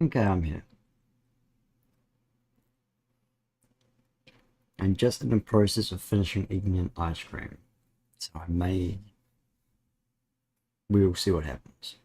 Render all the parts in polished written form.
Okay, I'm here. I'm just in the process of finishing eating an ice cream. So we will see what happens.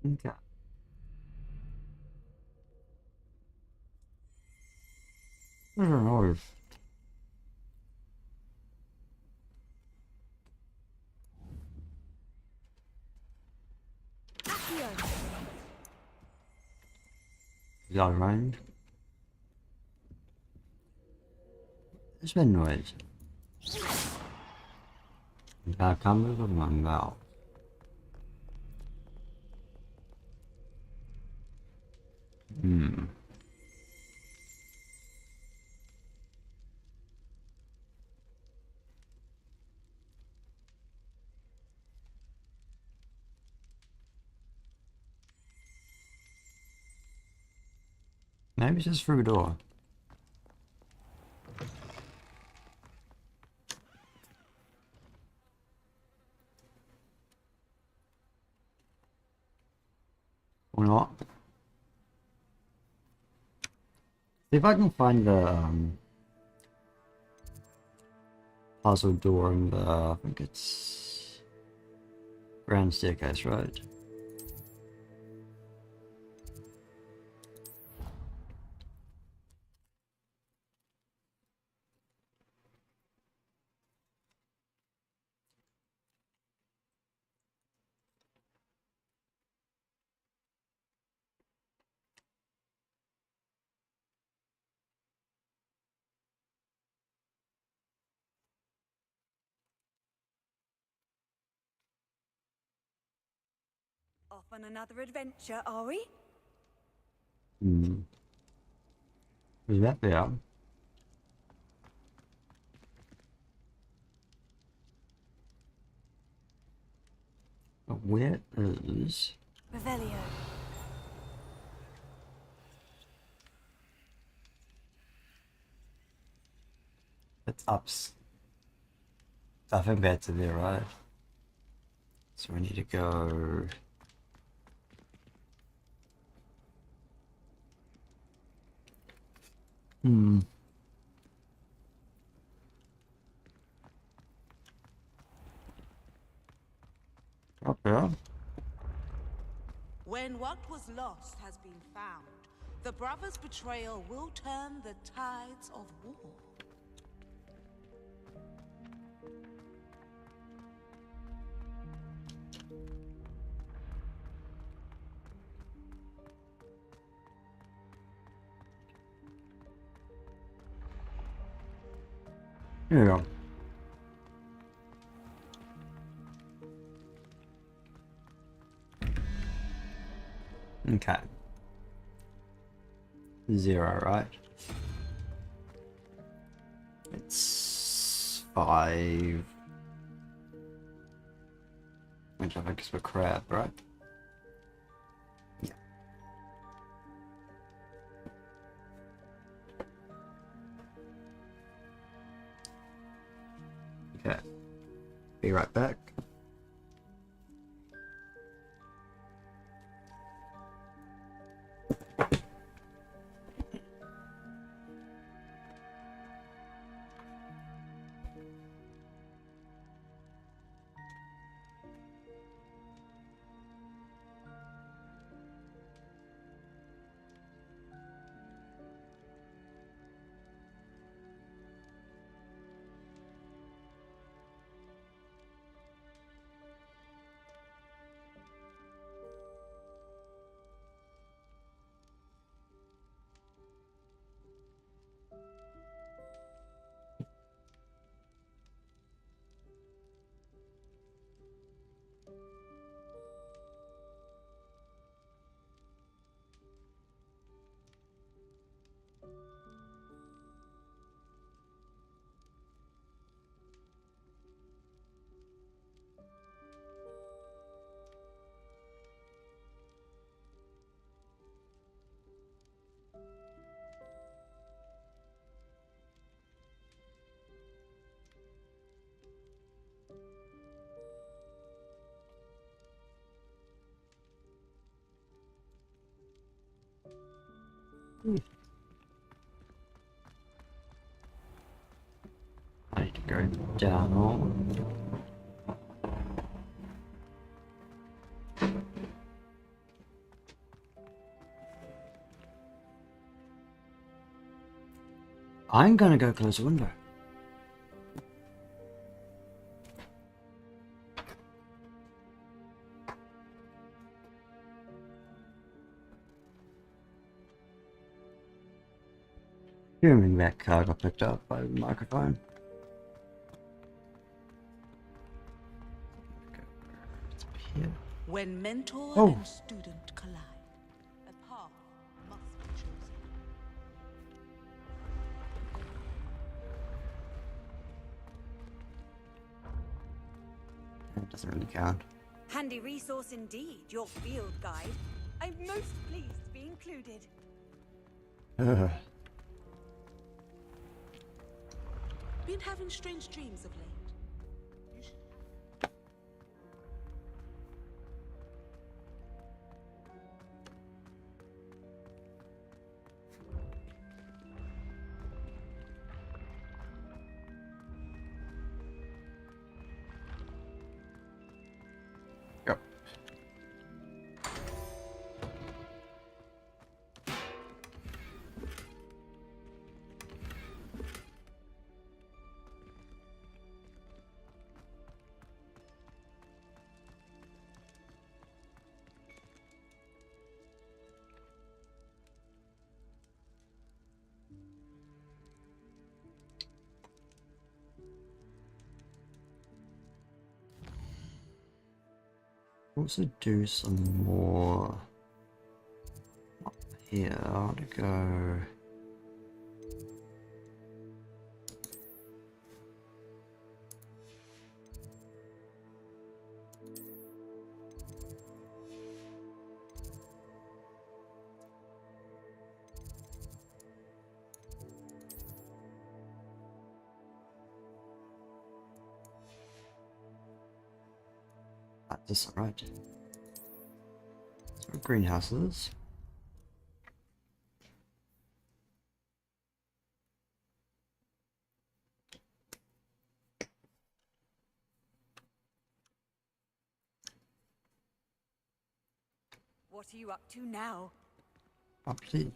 Okay. I don't know if that around. There's been noise. I can't move my mouth. Hmm. Maybe it's just through a door. Or not. See if I can find the puzzle door in the I think it's grand staircase, right? Off on another adventure, are we? Hmm. Is that there? But where is Revelio. it's ups? I think that's there, right? So we need to go. Hmm. Up there. When what was lost has been found, the brothers' betrayal will turn the tides of war. Here we go. Okay. 0, right? It's 5. Which I think is for crab, right? Yeah. Okay. Be right back. I need to go down. I'm gonna go close the window. Assuming that car got picked up by the microphone. It's up here. When mentor Oh. and student collide, a path must be chosen. That doesn't really count. Handy resource indeed, your field guide. I'm most pleased to be included. Ugh. Been having strange dreams of late. You should... Yep. Also do some more up here. I want to go. This is right. So greenhouses. What are you up to now? Oh, please.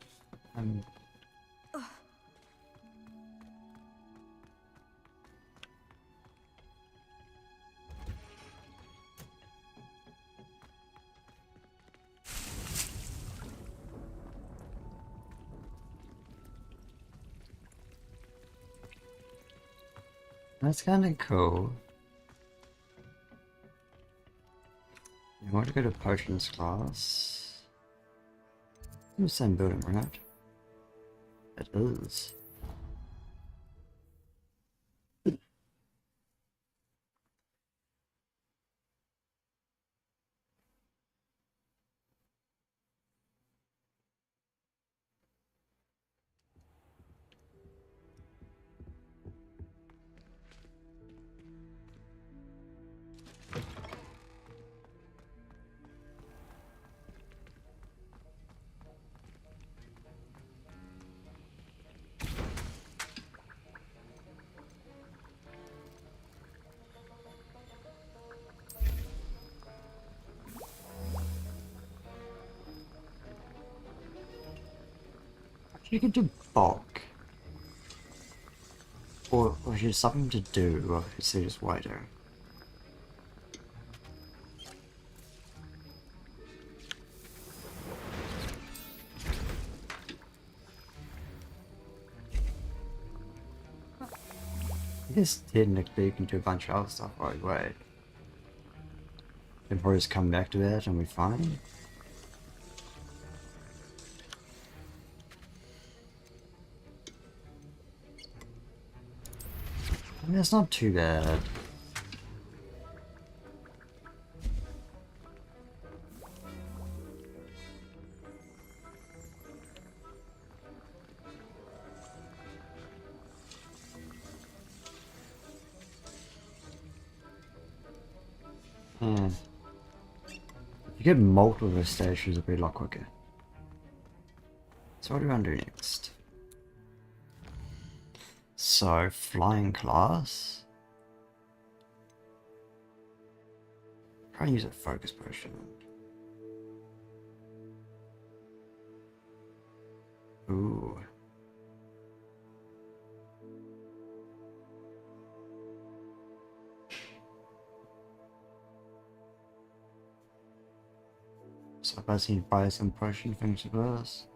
That's kind of cool. You want to go to potions class? It's the same building, right? It is. You can do bulk. Or just something to do, or is it just wider? I guess technically you can do a bunch of other stuff right away. Then probably just come back to that and we're fine. I mean, it's not too bad. If you get multiple stations, it'll be a lot quicker. So what do we want to do next? So, flying class. Probably use a focus potion. Ooh. So I need to buy some potion things for this.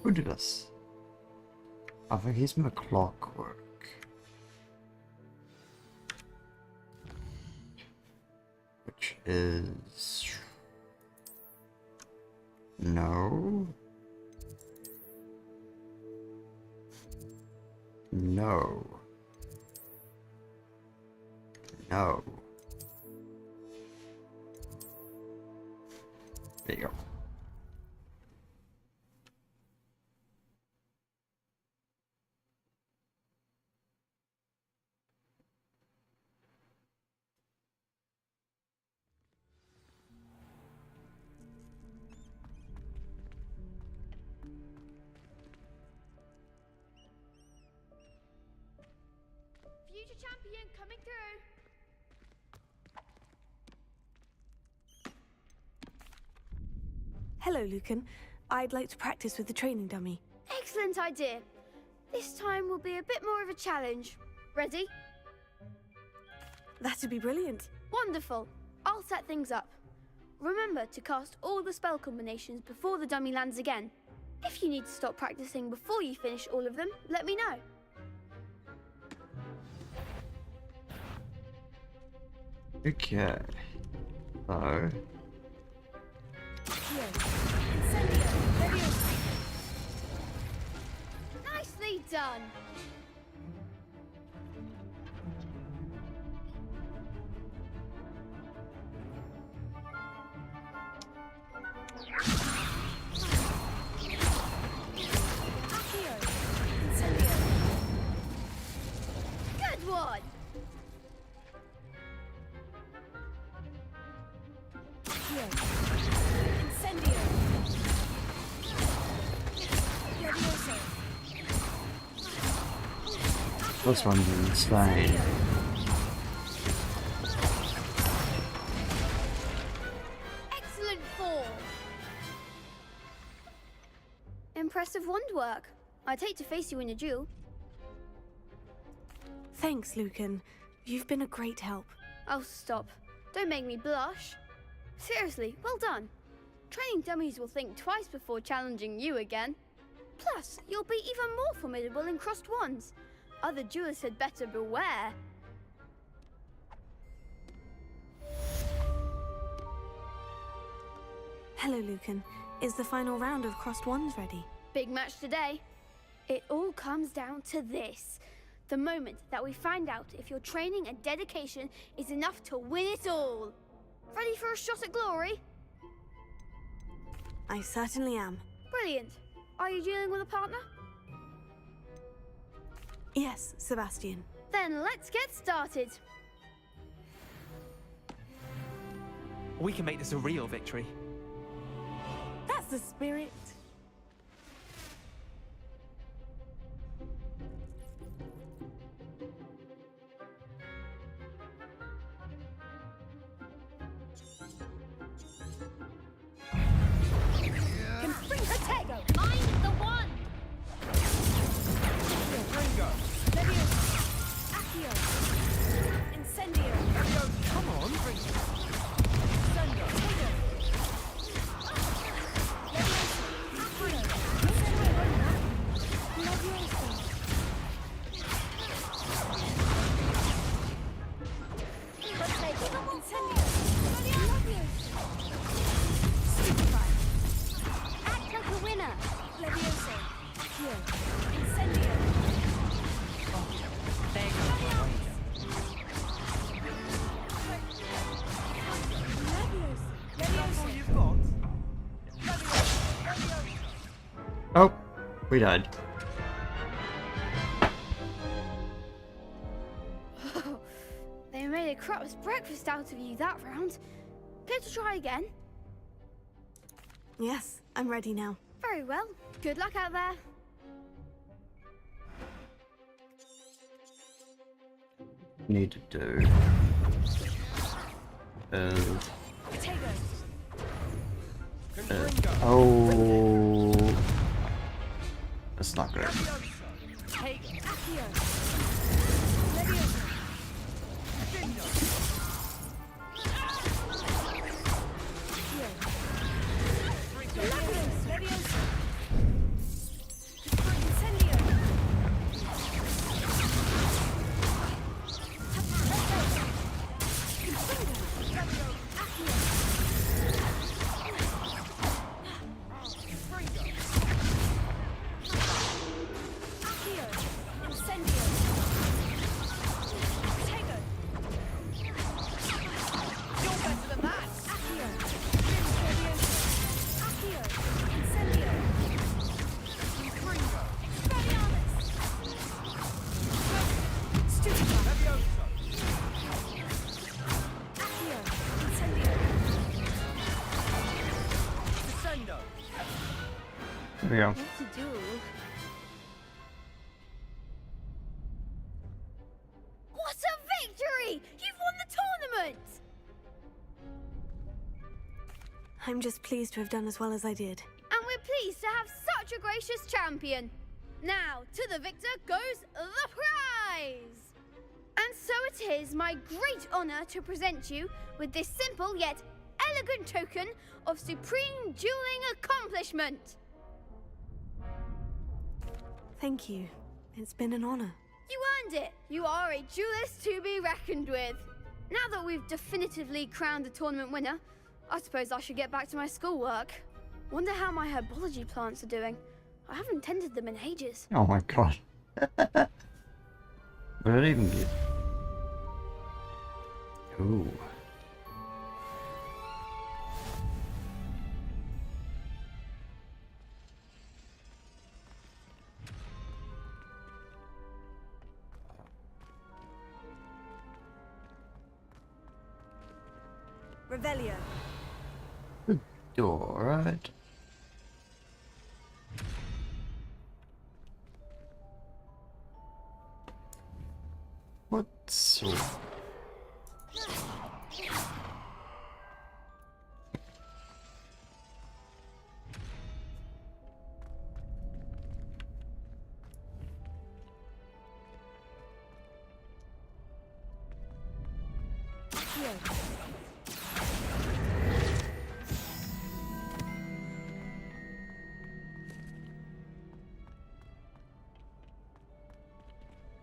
Who did this? I think he's my clockwork. Which is... No. No. No. There you go. Future champion coming through. Hello, Lucan. I'd like to practice with the training dummy. Excellent idea. This time will be a bit more of a challenge. Ready? That'd be brilliant. Wonderful. I'll set things up. Remember to cast all the spell combinations before the dummy lands again. If you need to stop practicing before you finish all of them, let me know. Okay. So... Nicely done. Good one. This one's insane. Excellent form. Impressive wand work. I'd hate to face you in a duel. Thanks, Lucan. You've been a great help. Oh, stop. Don't make me blush. Seriously, well done. Training dummies will think twice before challenging you again. Plus, you'll be even more formidable in crossed wands. Other duelists had better beware. Hello, Lucan. Is the final round of crossed wands ready? Big match today. It all comes down to this. The moment that we find out if your training and dedication is enough to win it all. Ready for a shot at glory? I certainly am. Brilliant. Are you dealing with a partner? Yes, Sebastian. Then let's get started. We can make this a real victory. That's the spirit. Mind the wand! Come on, bring it. We died. They made a crap's breakfast out of you that round. Care to try again? Yes, I'm ready now. Very well. Good luck out there. Need to do oh, that's not good. There we go. What to do? What a victory! You've won the tournament! I'm just pleased to have done as well as I did. And we're pleased to have such a gracious champion. Now, to the victor goes the prize! And so it is my great honor to present you with this simple yet elegant token of supreme dueling accomplishment. Thank you. It's been an honor. You earned it. You are a duelist to be reckoned with. Now that we've definitively crowned the tournament winner, I suppose I should get back to my schoolwork. Wonder how my herbology plants are doing. I haven't tended them in ages. Oh my god. What did it even get? Ooh. Revelio. Alright. What's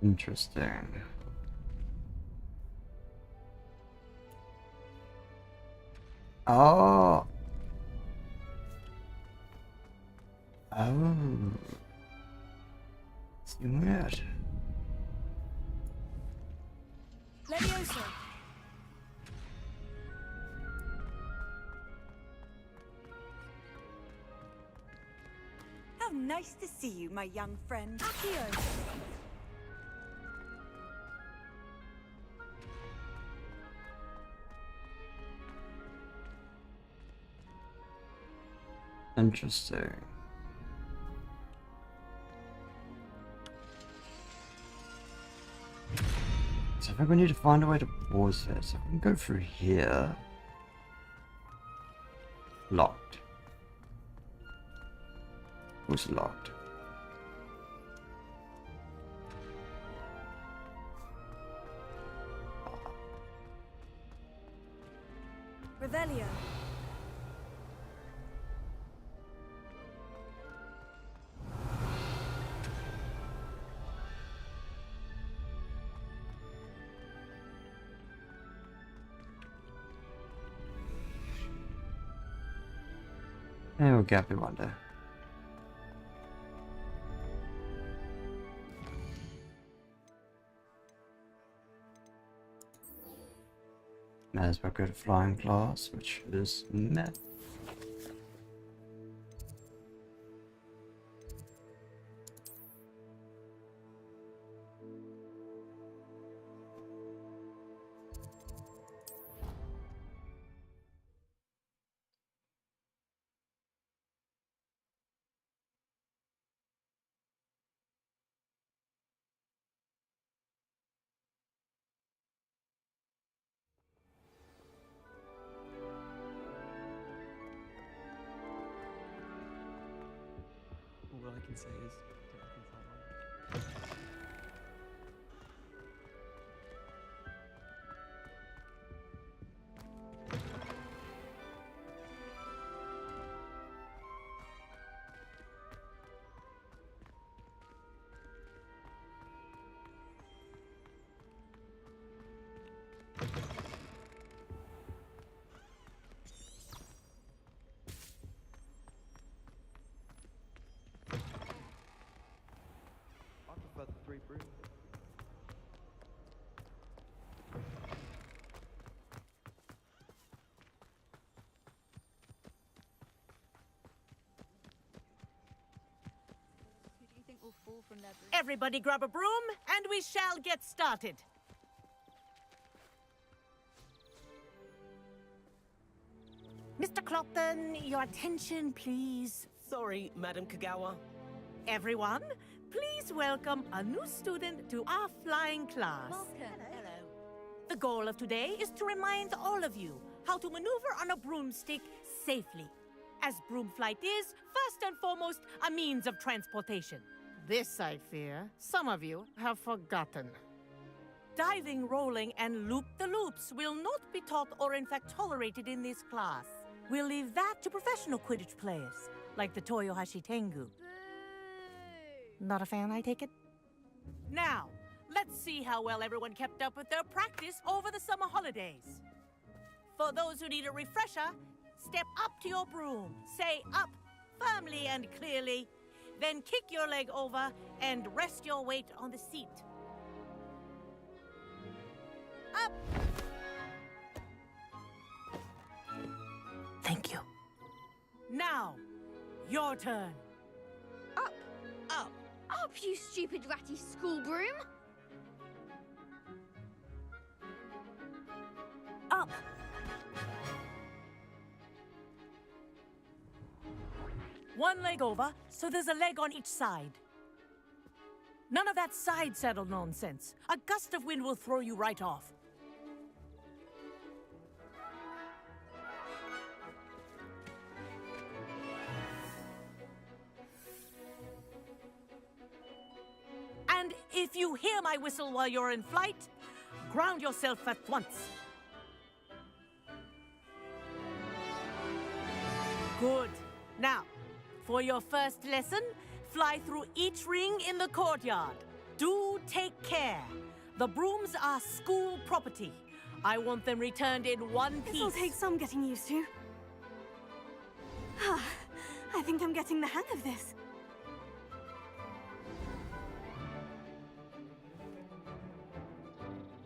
interesting? Oh. Oh. See weird. Leviosa. How nice to see you, my young friend. Accio. Interesting. So I think we need to find a way to pause it. So we can go through here. Locked. What's locked? Revelio. Hey, we'll get it one day. May as well go to flying class, which is meh. say is I prefer the three brooms. Who do you think will fall from their broom? Everybody grab a broom, and we shall get started. Mr. Clopton, your attention, please. Sorry, Madam Kagawa. Everyone, please welcome a new student to our flying class. Hello. The goal of today is to remind all of you how to maneuver on a broomstick safely, as broom flight is, first and foremost, a means of transportation. This, I fear, some of you have forgotten. Diving, rolling, and loop-the-loops will not be taught or in fact tolerated in this class. We'll leave that to professional Quidditch players, like the Toyohashi Tengu. Not a fan, I take it? Now, let's see how well everyone kept up with their practice over the summer holidays. For those who need a refresher, step up to your broom, say up firmly and clearly, then kick your leg over and rest your weight on the seat. Up! Thank you. Now, your turn. Up! Up! Up, you stupid ratty school broom! Up! One leg over, so there's a leg on each side. None of that side saddle nonsense. A gust of wind will throw you right off. And if you hear my whistle while you're in flight, ground yourself at once. Good. Now, for your first lesson, fly through each ring in the courtyard. Do take care. The brooms are school property. I want them returned in one piece. This'll take some getting used to. I think I'm getting the hang of this.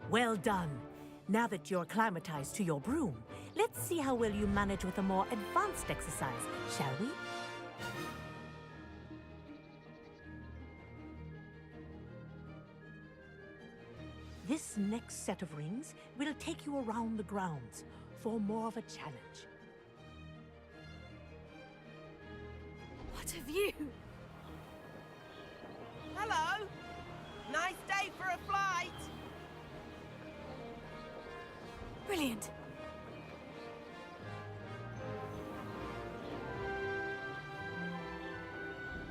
Well done. Now that you're acclimatized to your broom, let's see how well you manage with a more advanced exercise, shall we? This next set of rings will take you around the grounds for more of a challenge. What a view! Hello! Nice day for a flight! Brilliant.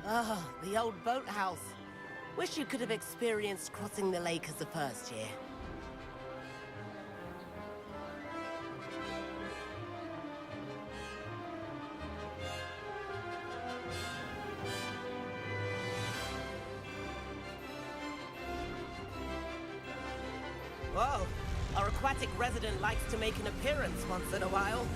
Ah, the old boathouse. Wish you could have experienced crossing the lake as a first year. Whoa, our aquatic resident likes to make an appearance once in a while.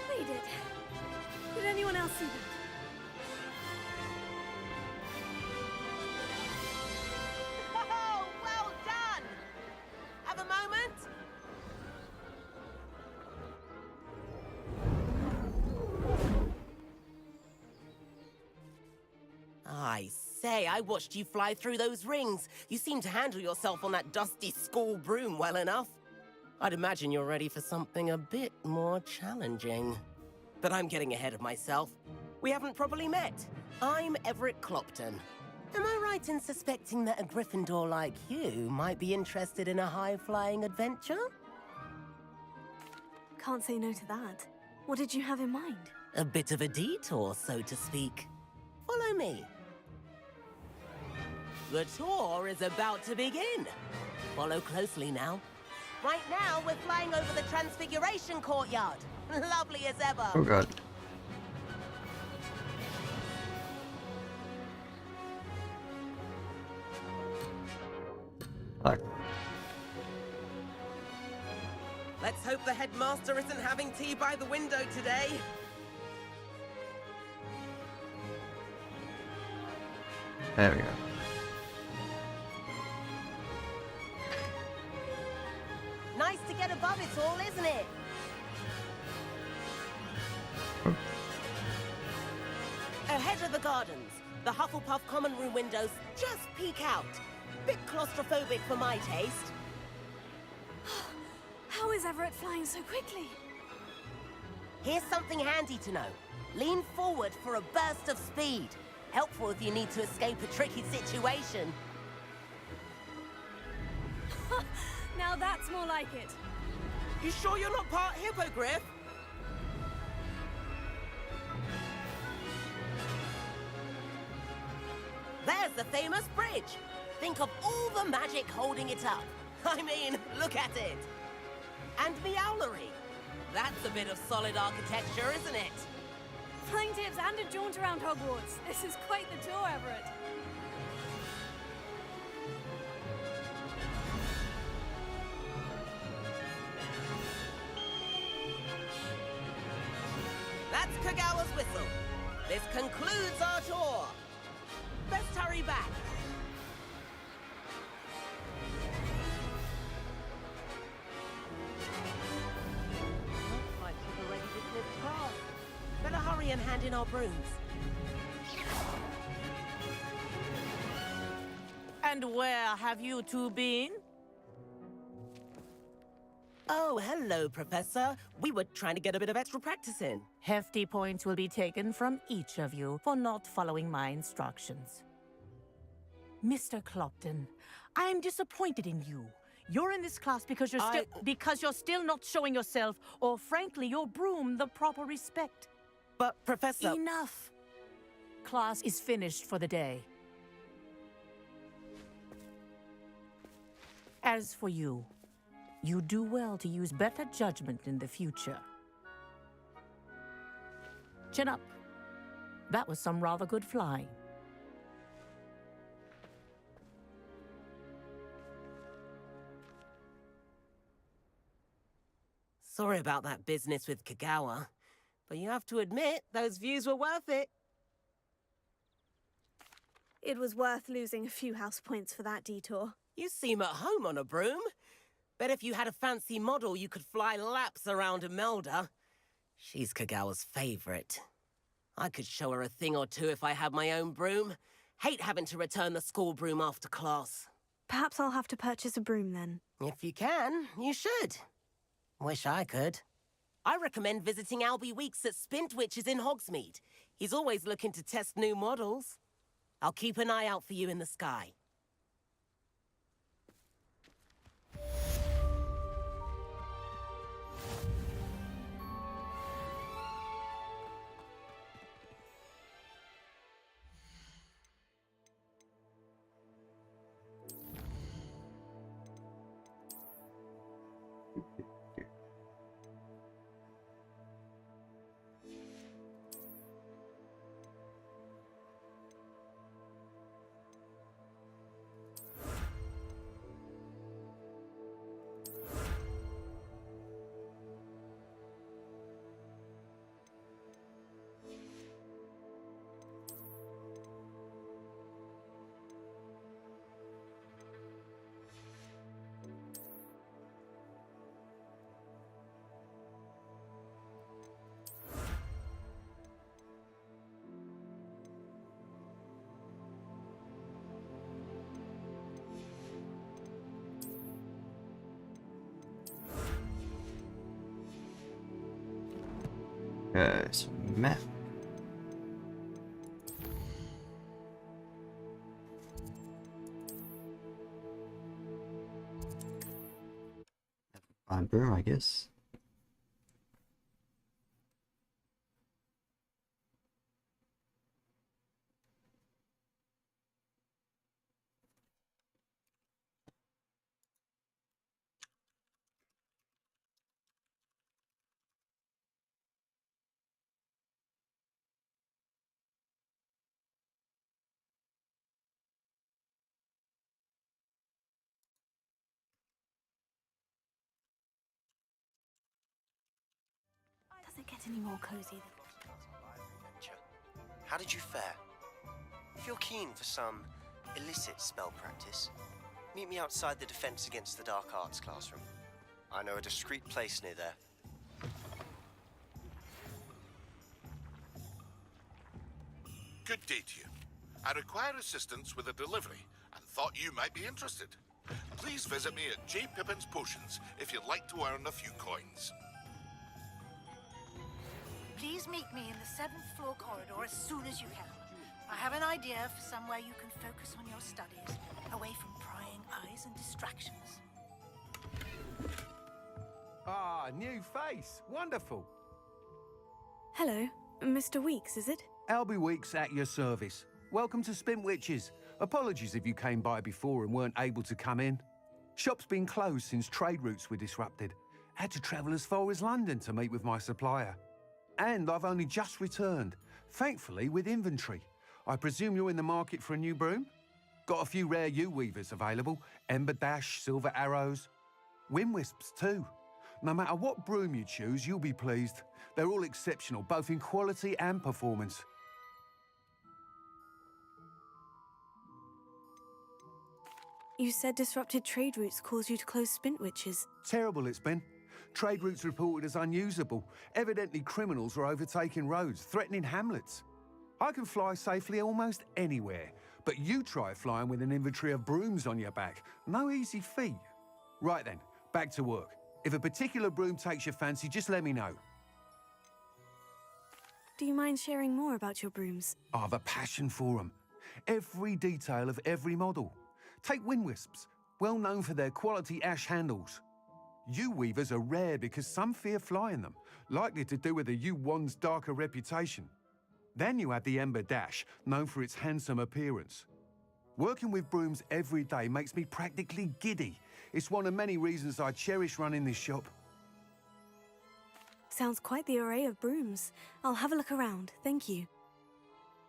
Made it. Did anyone else see that? Oh, well done! Have a moment? I say, I watched you fly through those rings. You seem to handle yourself on that dusty school broom well enough. I'd imagine you're ready for something a bit more challenging. But I'm getting ahead of myself. We haven't properly met. I'm Everett Clopton. Am I right in suspecting that a Gryffindor like you might be interested in a high-flying adventure? Can't say no to that. What did you have in mind? A bit of a detour, so to speak. Follow me. The tour is about to begin. Follow closely now. Right now, we're flying over the Transfiguration Courtyard. Lovely as ever. Oh god. Fuck. Let's hope the headmaster isn't having tea by the window today. There we go. Nice to get above it all, isn't it? Ahead of the gardens, the Hufflepuff common room windows just peek out. Bit claustrophobic for my taste. How is Everett flying so quickly? Here's something handy to know. Lean forward for a burst of speed. Helpful if you need to escape a tricky situation. Now that's more like it. You sure you're not part hippogriff? There's the famous bridge. Think of all the magic holding it up. I mean, look at it. And the owlery. That's a bit of solid architecture, isn't it? Flying tips and a jaunt around Hogwarts. This is quite the tour, Everett. That's Kagawa's whistle. This concludes our tour. Best hurry back. Looks like she's already dismissed class. Better hurry and hand in our brooms. And where have you two been? Oh, hello, Professor. We were trying to get a bit of extra practice in. Hefty points will be taken from each of you for not following my instructions. Mr. Clopton, I am disappointed in you. You're in this class because you're still not showing yourself, or frankly, your broom the proper respect. But, Professor... Enough. Class is finished for the day. As for you, you do well to use better judgment in the future. Chin up. That was some rather good flying. Sorry about that business with Kagawa, but you have to admit, those views were worth it. It was worth losing a few house points for that detour. You seem at home on a broom. Bet if you had a fancy model, you could fly laps around Imelda. She's Kagawa's favorite. I could show her a thing or two if I had my own broom. Hate having to return the school broom after class. Perhaps I'll have to purchase a broom then. If you can, you should. Wish I could. I recommend visiting Albie Weeks at Spintwitches in Hogsmeade. He's always looking to test new models. I'll keep an eye out for you in the sky. Okay, so map. Flying broom, I guess. Does it get any more cozy than... How did you fare? If you're keen for some illicit spell practice, meet me outside the Defense Against the Dark Arts classroom. I know a discreet place near there. Good day to you. I require assistance with a delivery and thought you might be interested. Please visit me at J. Pippin's Potions if you'd like to earn a few coins. Please meet me in the 7th floor corridor as soon as you can. I have an idea for somewhere you can focus on your studies, away from prying eyes and distractions. Ah, new face. Wonderful. Hello, Mr. Weeks, is it? Albie Weeks at your service. Welcome to Spintwitches. Apologies if you came by before and weren't able to come in. Shop's been closed since trade routes were disrupted. Had to travel as far as London to meet with my supplier. And I've only just returned, thankfully with inventory. I presume you're in the market for a new broom? Got a few rare yew-weavers available. Ember Dash, Silver Arrows. Wind-wisps too. No matter what broom you choose, you'll be pleased. They're all exceptional, both in quality and performance. You said disrupted trade routes caused you to close Spintwitches. Terrible it's been. Trade routes reported as unusable. Evidently criminals are overtaking roads, threatening hamlets. I can fly safely almost anywhere, but you try flying with an inventory of brooms on your back. No easy feat. Right then, back to work. If a particular broom takes your fancy, just let me know. Do you mind sharing more about your brooms? I have a passion for them. Every detail of every model. Take Wind-wisps, well known for their quality ash handles. Yew-weavers are rare because some fear flying them, likely to do with the yew-wand's darker reputation. Then you have the Ember Dash, known for its handsome appearance. Working with brooms every day makes me practically giddy. It's one of many reasons I cherish running this shop. Sounds quite the array of brooms. I'll have a look around, thank you.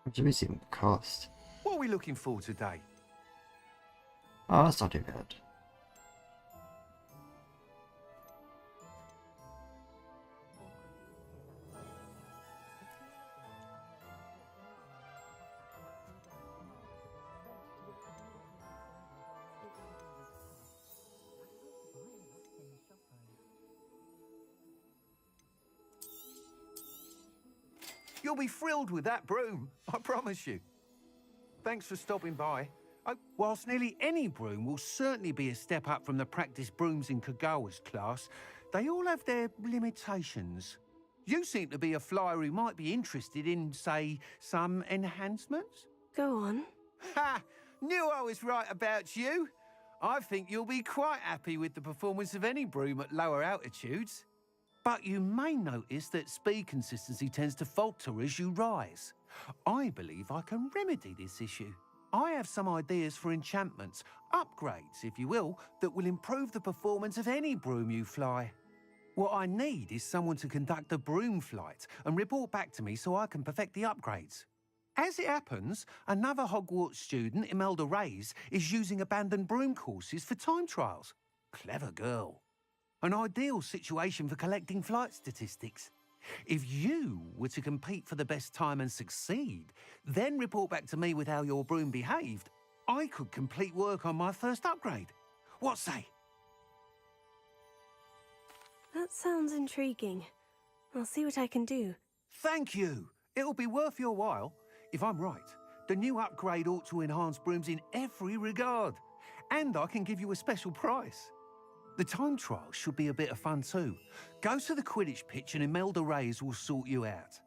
What do we see what cost? What are we looking for today? Oh, that's not too bad. You'll be thrilled with that broom, I promise you. Thanks for stopping by. Whilst nearly any broom will certainly be a step up from the practice brooms in Kagawa's class, they all have their limitations. You seem to be a flyer who might be interested in, say, some enhancements? Go on. Ha! Knew I was right about you. I think you'll be quite happy with the performance of any broom at lower altitudes. But you may notice that speed consistency tends to falter as you rise. I believe I can remedy this issue. I have some ideas for enchantments, upgrades, if you will, that will improve the performance of any broom you fly. What I need is someone to conduct a broom flight and report back to me so I can perfect the upgrades. As it happens, another Hogwarts student, Imelda Reyes, is using abandoned broom courses for time trials. Clever girl. An ideal situation for collecting flight statistics. If you were to compete for the best time and succeed, then report back to me with how your broom behaved, I could complete work on my first upgrade. What say? That sounds intriguing. I'll see what I can do. Thank you. It'll be worth your while. If I'm right, the new upgrade ought to enhance brooms in every regard. And I can give you a special price. The time trial should be a bit of fun too. Go to the Quidditch pitch and Imelda Reyes will sort you out.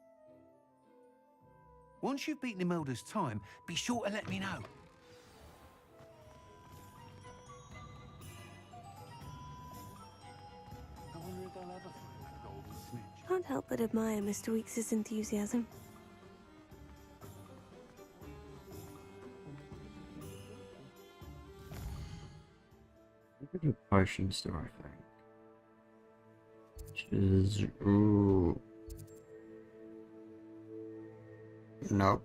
Once you've beaten Imelda's time, be sure to let me know. can't help but admire Mr. Weeks' enthusiasm. Look at the potion store, I think. Which is... ooh. Nope.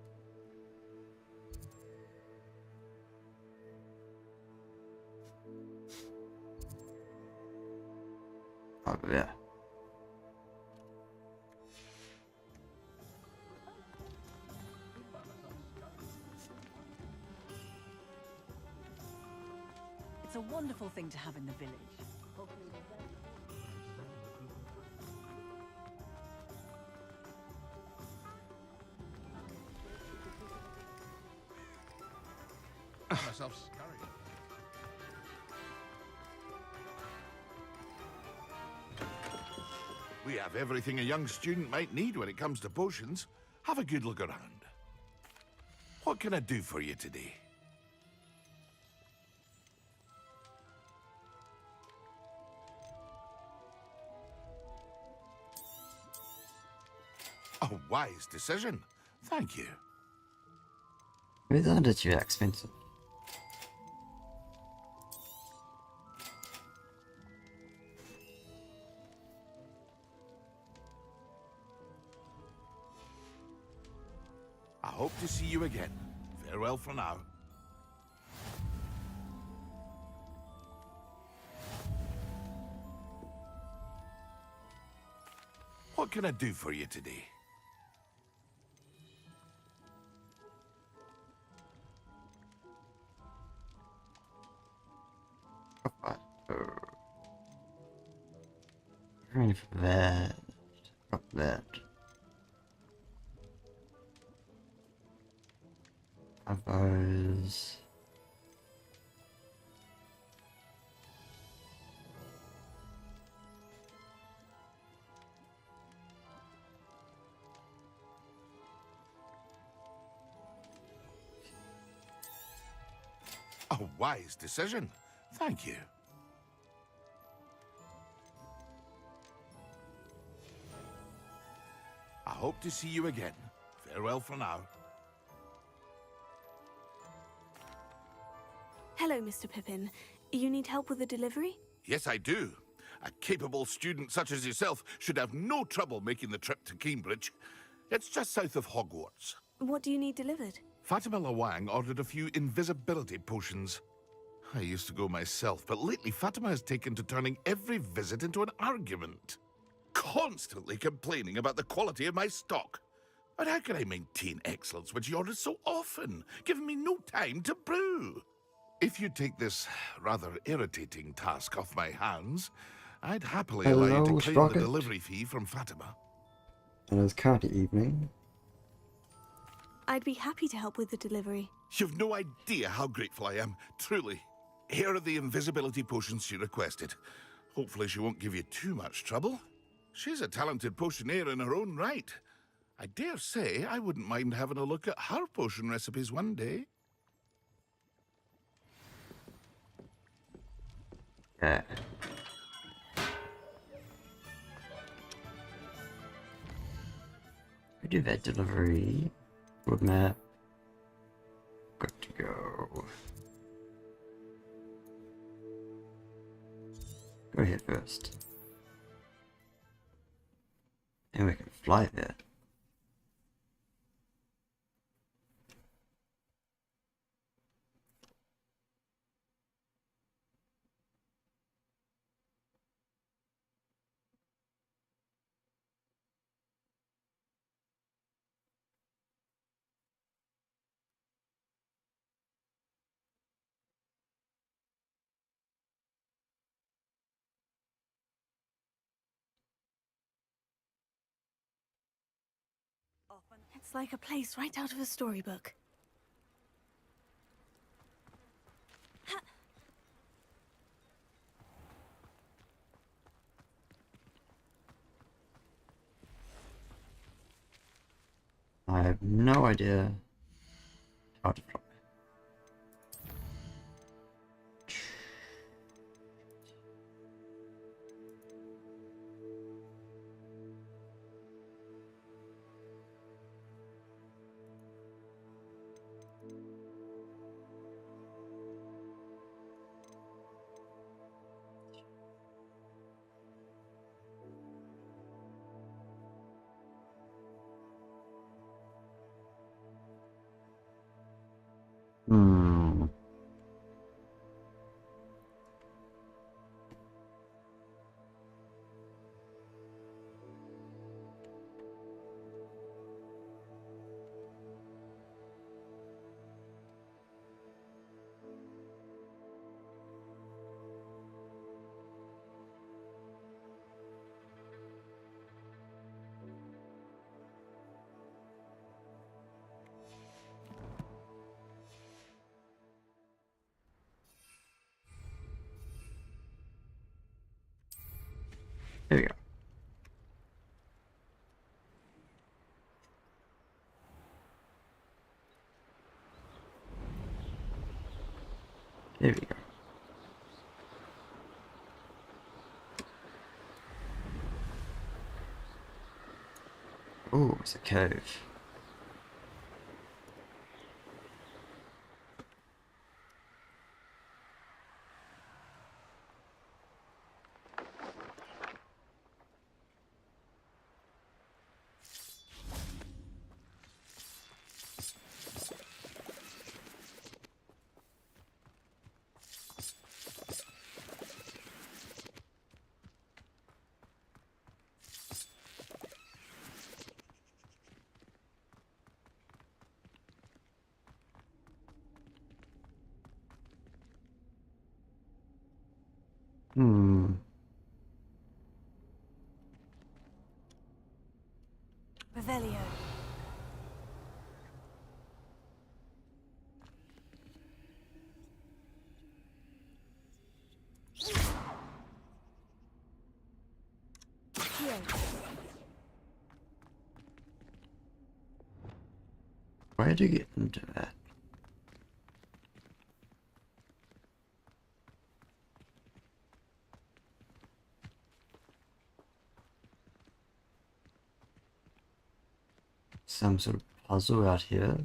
Oh, yeah. It's a wonderful thing to have in the village. Myself scurrying. We have everything a young student might need when it comes to potions. Have a good look around. What can I do for you today? A wise decision. Thank you. Maybe that is too expensive. I hope to see you again. Farewell for now. What can I do for you today? Ready for that. Got that. Have those. A wise decision. Thank you. I hope to see you again. Farewell for now. Hello, Mr. Pippin. You need help with a delivery? Yes, I do. A capable student such as yourself should have no trouble making the trip to Cambridge. It's just south of Hogwarts. What do you need delivered? Fatima Lawang ordered a few invisibility potions. I used to go myself, but lately Fatima has taken to turning every visit into an argument. Constantly complaining about the quality of my stock. But how can I maintain excellence when she orders so often, giving me no time to brew? If you take this rather irritating task off my hands, I'd happily allow you to claim Sprocket. the delivery fee from Fatima. And it's currently evening. I'd be happy to help with the delivery. You've no idea how grateful I am, truly. Here are the invisibility potions she requested. Hopefully she won't give you too much trouble. She's a talented potioneer in her own right. I dare say I wouldn't mind having a look at her potion recipes one day. Yeah. We do that delivery. Roadmap. Good to go. Go here first. And we can fly there. It's like a place right out of a storybook. I have no idea how to fly. Hmm. There we go. There we go. Oh, it's a cove. Hmm. Revelio. Where do you get into that? Some sort of puzzle out here.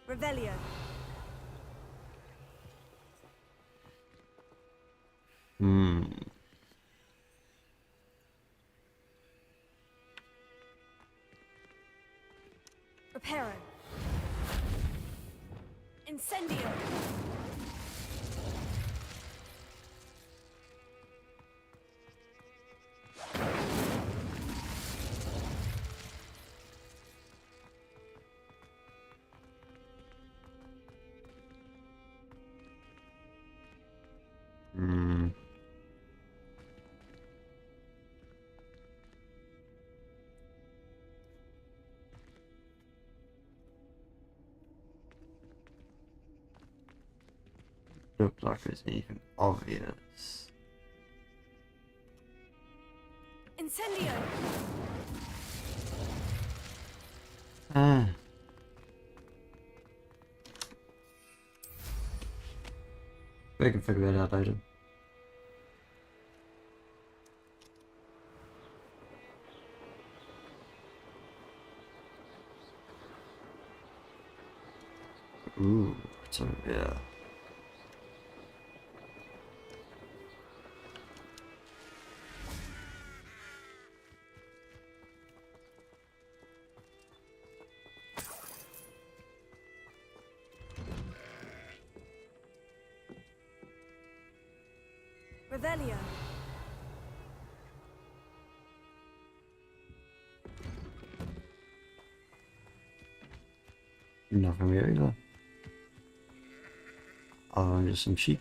Revelio. Hmm. Reparo. Incendio. Hmm. Looked like it's even obvious. Incendio. Ah. We can figure that out later. Ooh, it's over there. Revelio. Nothing here either. Other than just some sheep.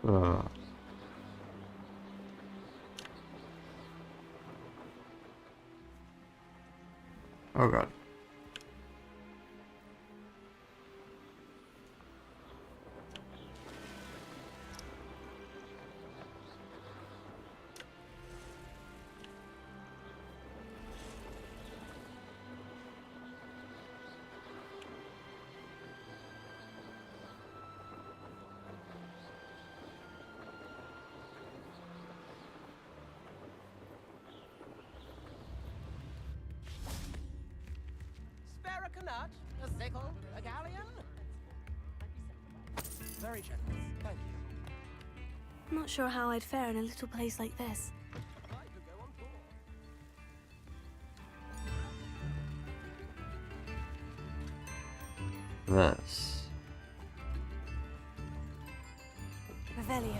Uh. Oh god. nut, a sickle, a galleon? Very generous, thank you. I'm not sure how I'd fare in a little place like this. This. Revelio.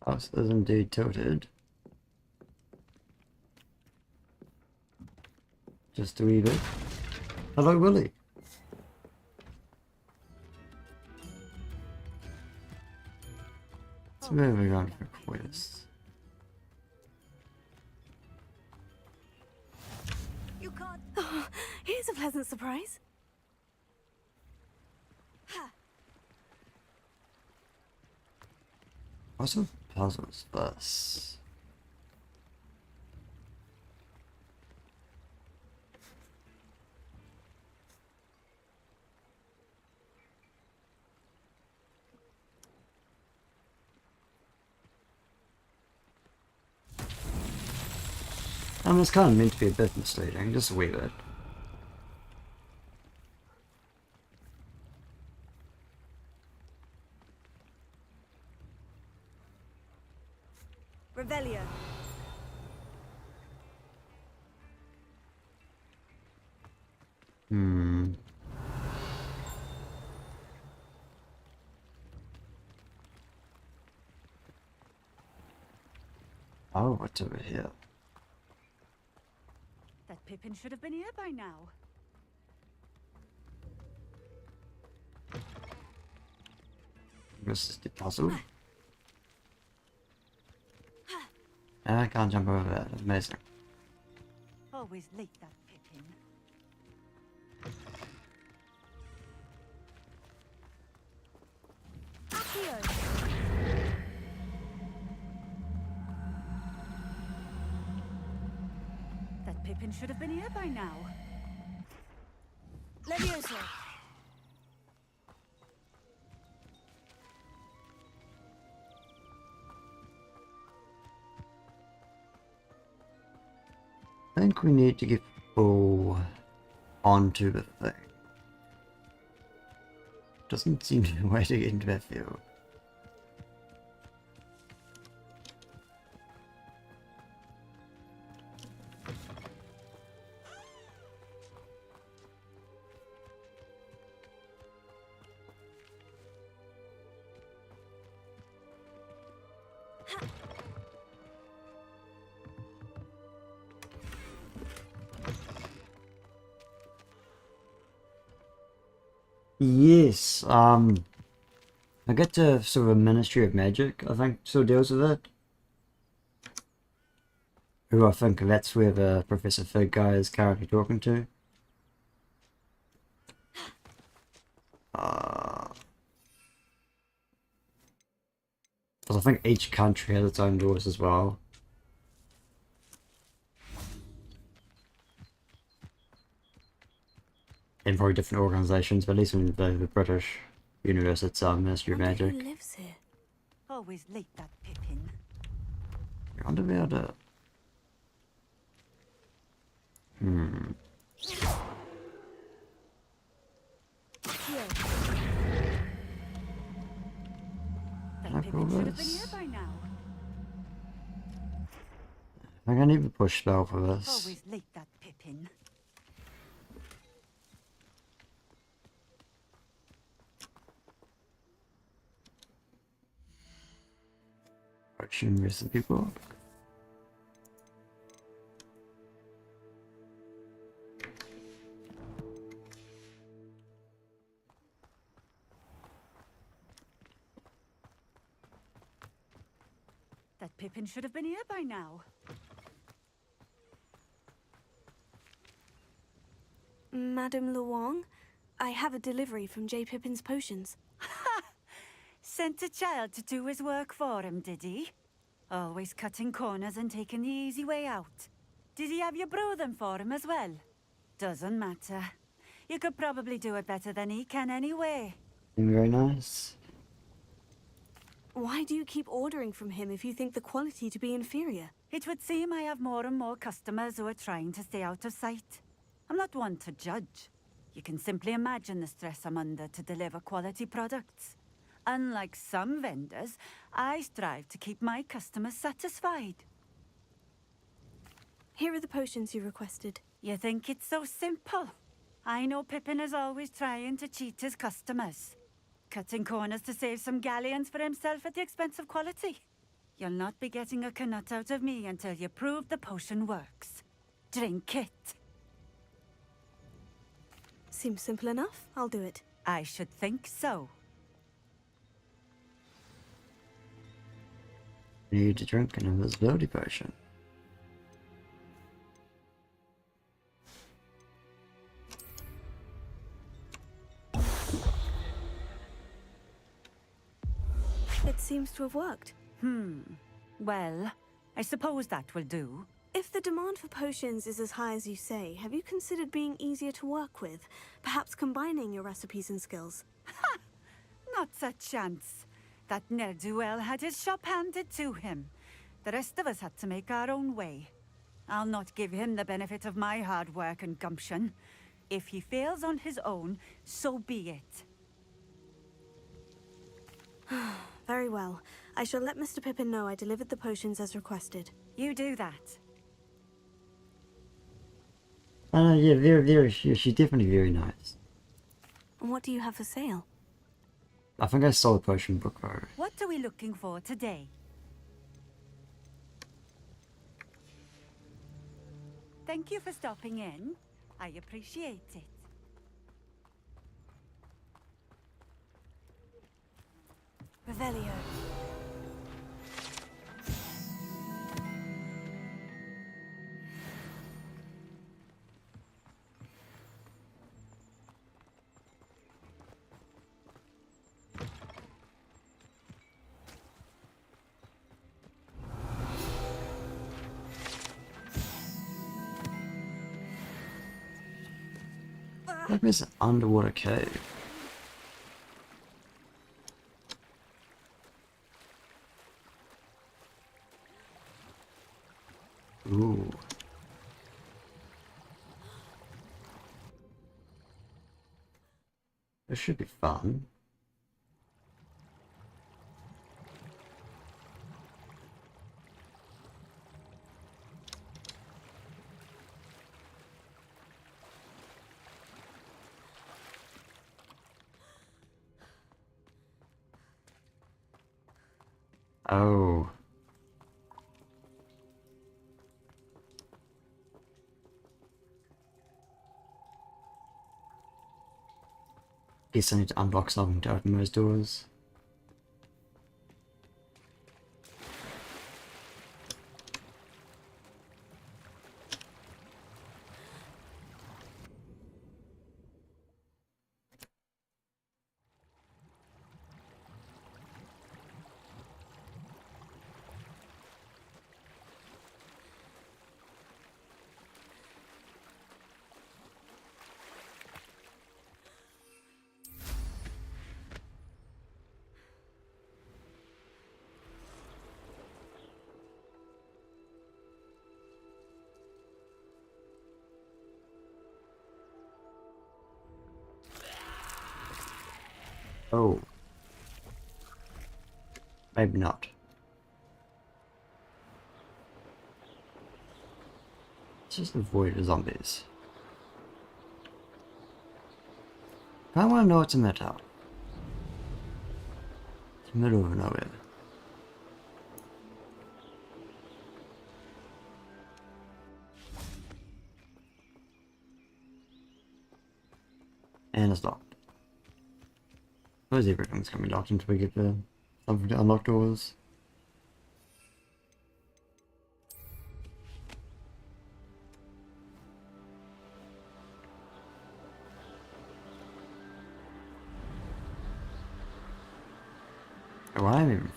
House is indeed tilted. Just a wee bit. Hello, Willie. Let's move on for quests. You can't. Oh, here's a pleasant surprise. What sort of puzzle is this? It's kind of meant to be a bit misleading, just a wee bit. Revelio. Oh, what's over here? That Pippin should have been here by now. This is the puzzle. I can't jump over that. Amazing. Always late, that Pippin. That Pippin should have been here by now. Levioso. I think we need to get people onto the thing. Doesn't seem to be a way to get into that field. Yes, I get to sort of a Ministry of Magic, I think, still deals with it. Who I think that's where the Professor Fig guy is currently talking to. But I think each country has its own laws as well. And probably different organisations, but at least in the British universe, it's Ministry of Magic. Who lives here? Always late, that Pippin. I wonder about it. That Pippin should have been here by now. I think I need a push spell for this. Always late, that Pippin. Action recent people. That Pippin should have been here by now. Madame Luong, I have a delivery from J. Pippin's potions. Sent a child to do his work for him, did he? Always cutting corners and taking the easy way out. Did he have you brew them for him as well? Doesn't matter. You could probably do it better than he can anyway. Very nice. Why do you keep ordering from him if you think the quality to be inferior? It would seem I have more and more customers who are trying to stay out of sight. I'm not one to judge. You can simply imagine the stress I'm under to deliver quality products. Unlike some vendors, I strive to keep my customers satisfied. Here are the potions you requested. You think it's so simple? I know Pippin is always trying to cheat his customers. Cutting corners to save some galleons for himself at the expense of quality. You'll not be getting a canut out of me until you prove the potion works. Drink it. Seems simple enough. I'll do it. I should think so. Need to drink an invisibility potion. It seems to have worked. Well, I suppose that will do. If the demand for potions is as high as you say, have you considered being easier to work with? Perhaps combining your recipes and skills? Ha! Not a chance. That ne'er-do-well had his shop handed to him. The rest of us had to make our own way. I'll not give him the benefit of my hard work and gumption. If he fails on his own, so be it. Very well. I shall let Mr. Pippin know I delivered the potions as requested. You do that. Yeah, she's definitely very nice. And what do you have for sale? I think I saw a potion book already. What are we looking for today? Thank you for stopping in. I appreciate it. Revelio. Like this underwater cave. Ooh. This should be fun. Oh. Guess I need to unlock something to open those doors. Oh. Maybe not. Let's just avoid the zombies. I want to know what's in that tower. It's the middle of nowhere. And it's locked. Suppose everything's gonna be locked until we get the something to unlock doors. Oh, I'm in.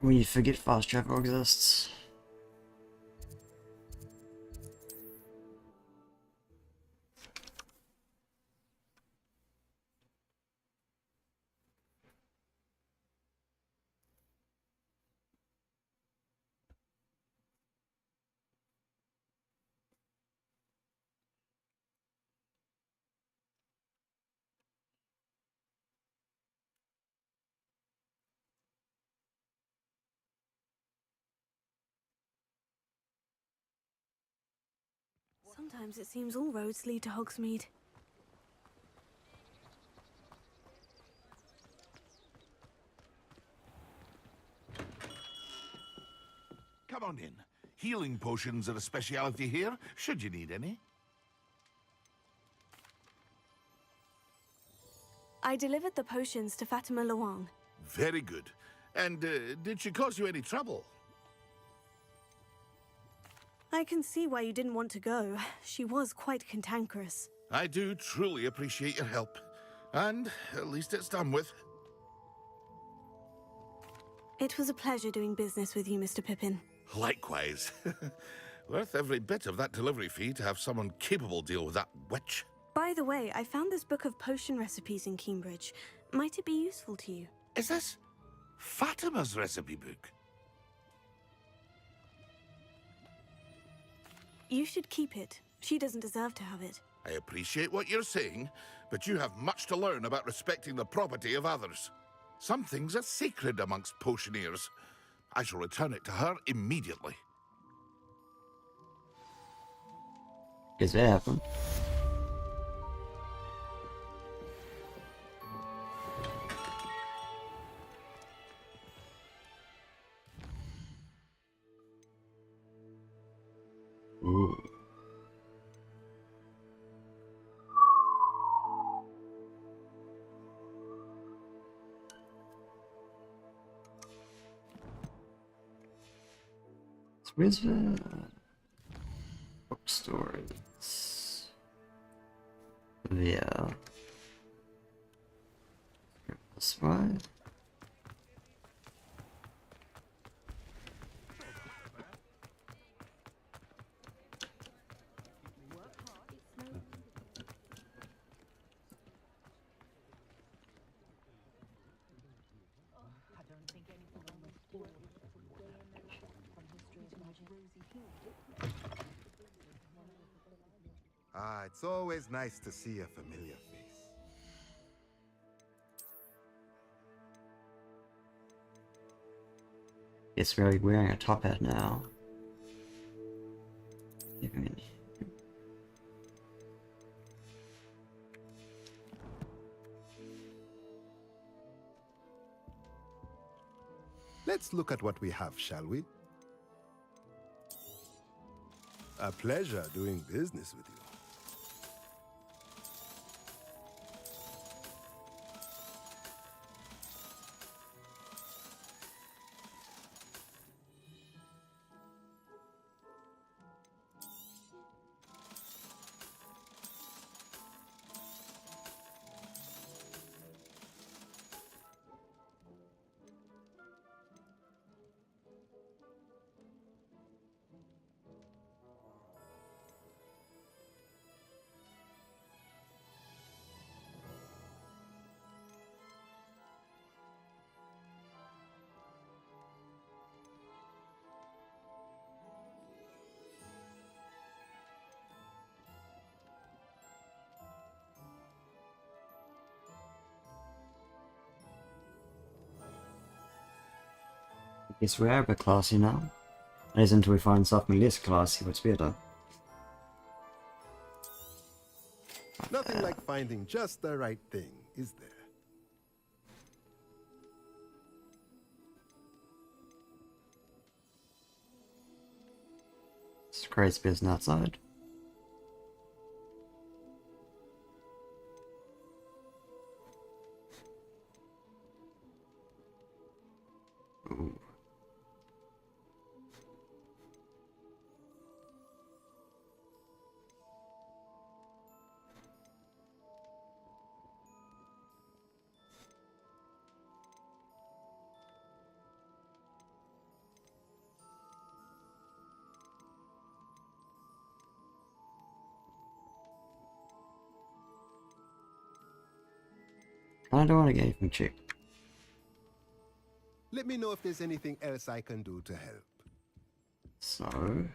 We forget fast travel exists. Sometimes it seems all roads lead to Hogsmeade. Come on in. Healing potions are a speciality here, should you need any. I delivered the potions to Fatima Luang. Very good. And did she cause you any trouble? I can see why you didn't want to go. She was quite cantankerous. I do truly appreciate your help. And at least it's done with. It was a pleasure doing business with you, Mr. Pippin. Likewise. Worth every bit of that delivery fee to have someone capable deal with that witch. By the way, I found this book of potion recipes in Cambridge. Might it be useful to you? Is this Fatima's recipe book? You should keep it. She doesn't deserve to have it. I appreciate what you're saying, but you have much to learn about respecting the property of others. Some things are sacred amongst potioneers. I shall return it to her immediately. Guess that happened. Ooh. Where's the bookstores? Yeah. This way. Ah, it's always nice to see a familiar face. Guess we're wearing a top hat now. Even Let's look at what we have, shall we? A pleasure doing business with you. guess we're a bit classy now. And as until we find something less classy, what's better. Nothing like finding just the right thing, is there? It's crazy business outside. Ooh. I don't want to get anything cheap. Let me know if there's anything else I can do to help. So,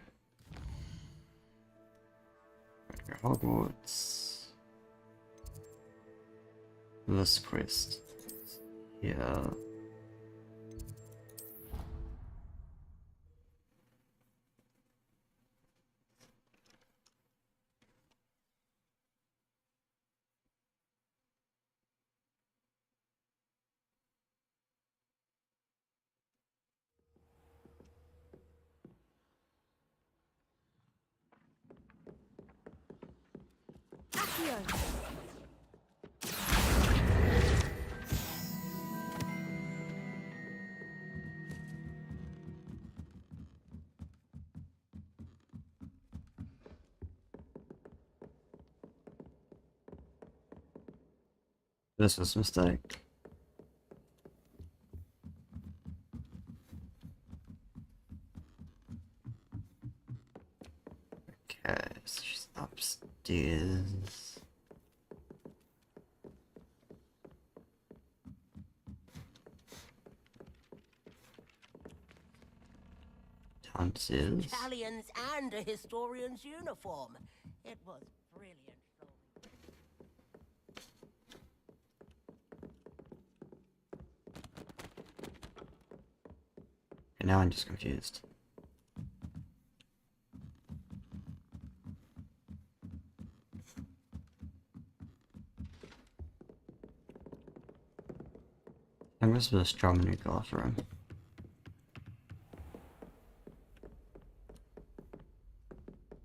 Hogwarts. This quest. Yeah. This was a mistake. Okay, so she's upstairs. Downstairs. Italians and a historian's uniform. It was brilliant. And now I'm just confused. I'm just a strong new classroom.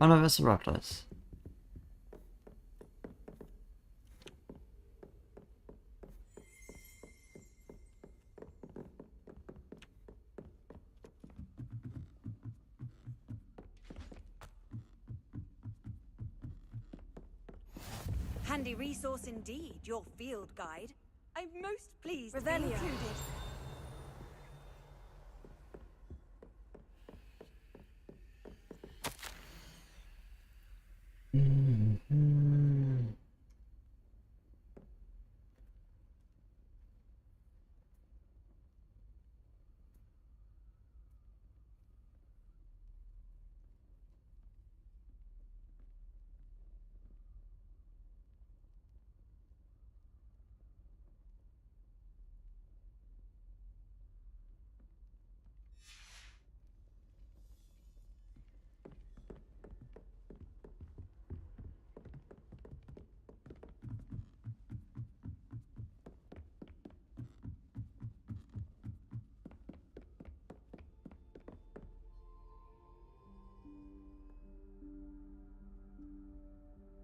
Oh no, that's the right place. Handy resource indeed, your field guide. I'm most pleased to be Revelio. included.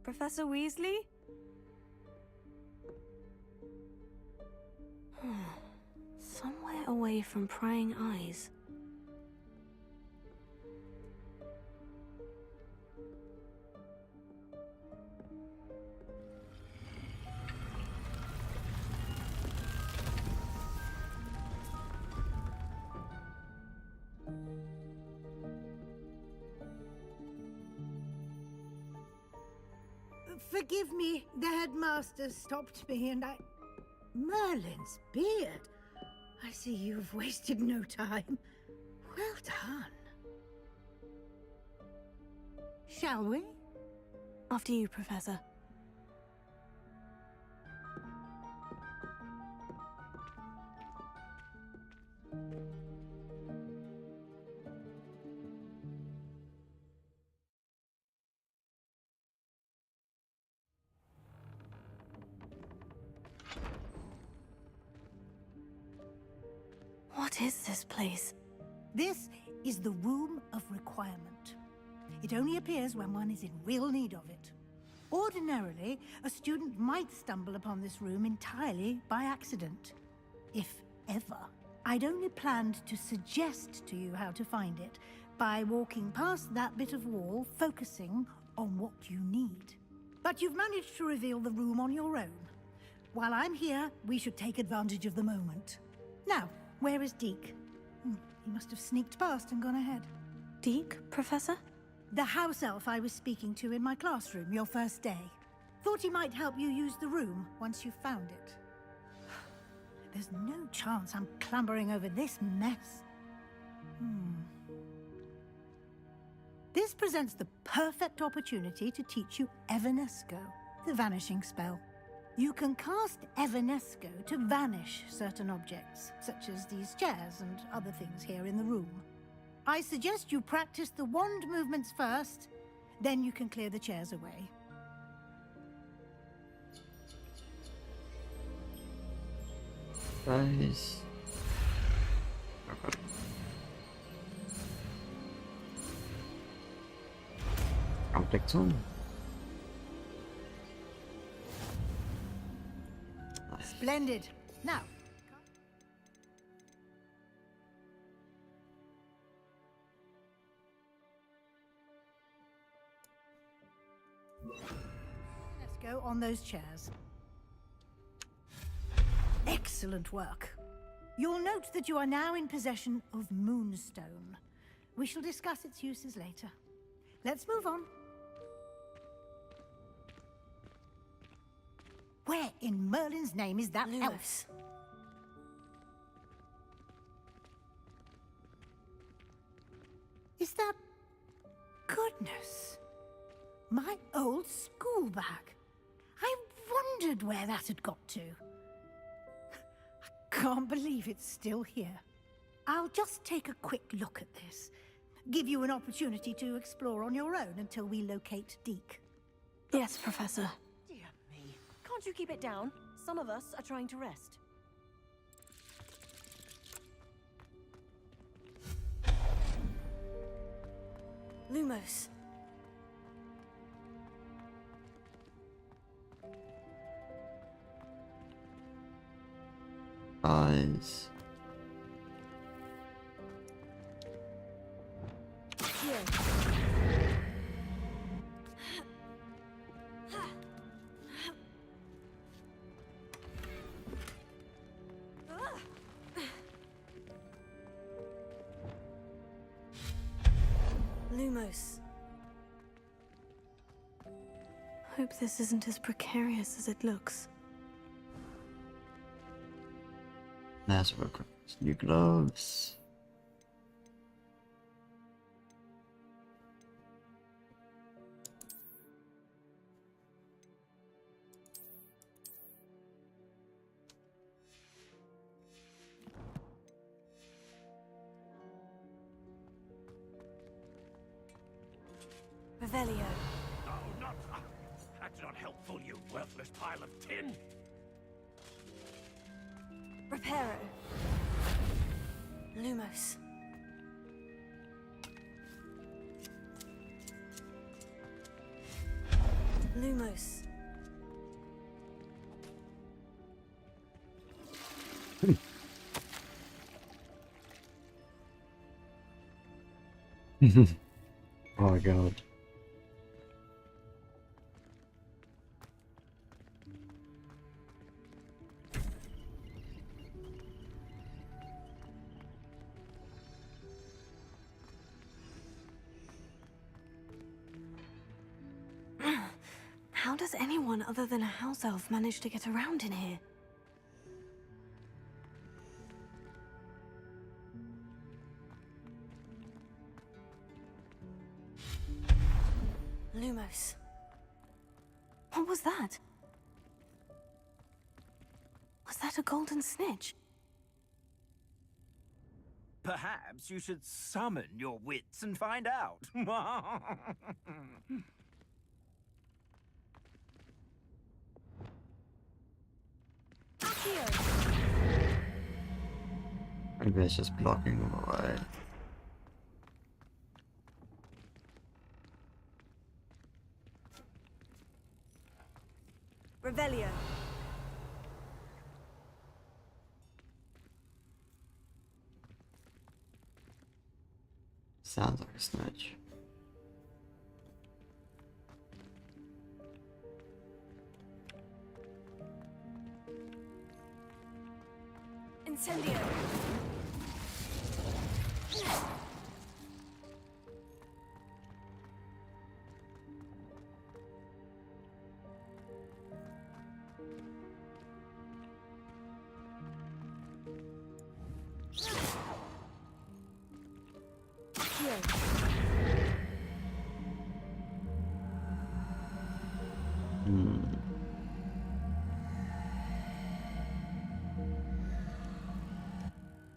Professor Weasley? Somewhere away from prying eyes. Forgive me, the headmaster stopped me and I... Merlin's beard. I see you've wasted no time. Well done. Shall we? After you, Professor. What is this place? This is the Room of Requirement. It only appears when one is in real need of it. Ordinarily, a student might stumble upon this room entirely by accident. If ever. I'd only planned to suggest to you how to find it by walking past that bit of wall, focusing on what you need. But you've managed to reveal the room on your own. While I'm here, we should take advantage of the moment. Now, where is Deke? He must have sneaked past and gone ahead. Deke, Professor? The house elf I was speaking to in my classroom your first day. Thought he might help you use the room once you found it. There's no chance I'm clambering over this mess. This presents the perfect opportunity to teach you Evanesco, the vanishing spell. You can cast Evanesco to vanish certain objects, such as these chairs and other things here in the room. I suggest you practice the wand movements first, then you can clear the chairs away. Guys. Conflict zone. Splendid. Now. Let's go on those chairs. Excellent work. You'll note that you are now in possession of Moonstone. We shall discuss its uses later. Let's move on. Where in Merlin's name is that elf? Is that... Goodness. My old school bag. I wondered where that had got to. I can't believe it's still here. I'll just take a quick look at this. Give you an opportunity to explore on your own until we locate Deke. Yes, Professor. Dear me. Can't you keep it down? Some of us are trying to rest. Lumos. Eyes. Here. Lumos. Hope this isn't as precarious as it looks. Mass workers. New gloves. Revelio. No, not... That's not helpful, you worthless pile of tin! Reparo. Lumos. Lumos. Oh my god. How does anyone other than a house elf manage to get around in here? Lumos. What was that? Was that a golden snitch? Perhaps you should summon your wits and find out. Maybe it's just blocking them away. Revelio. Sounds like a snitch. Incendio.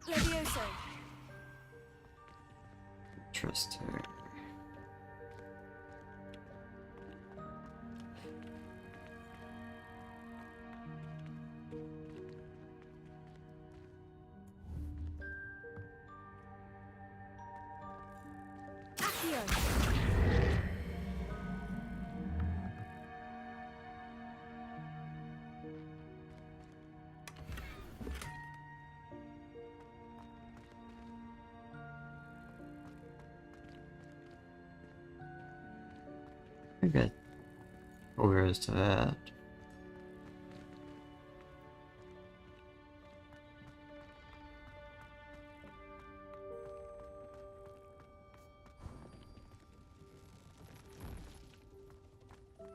Levioso. Interesting. Okay. Where is that?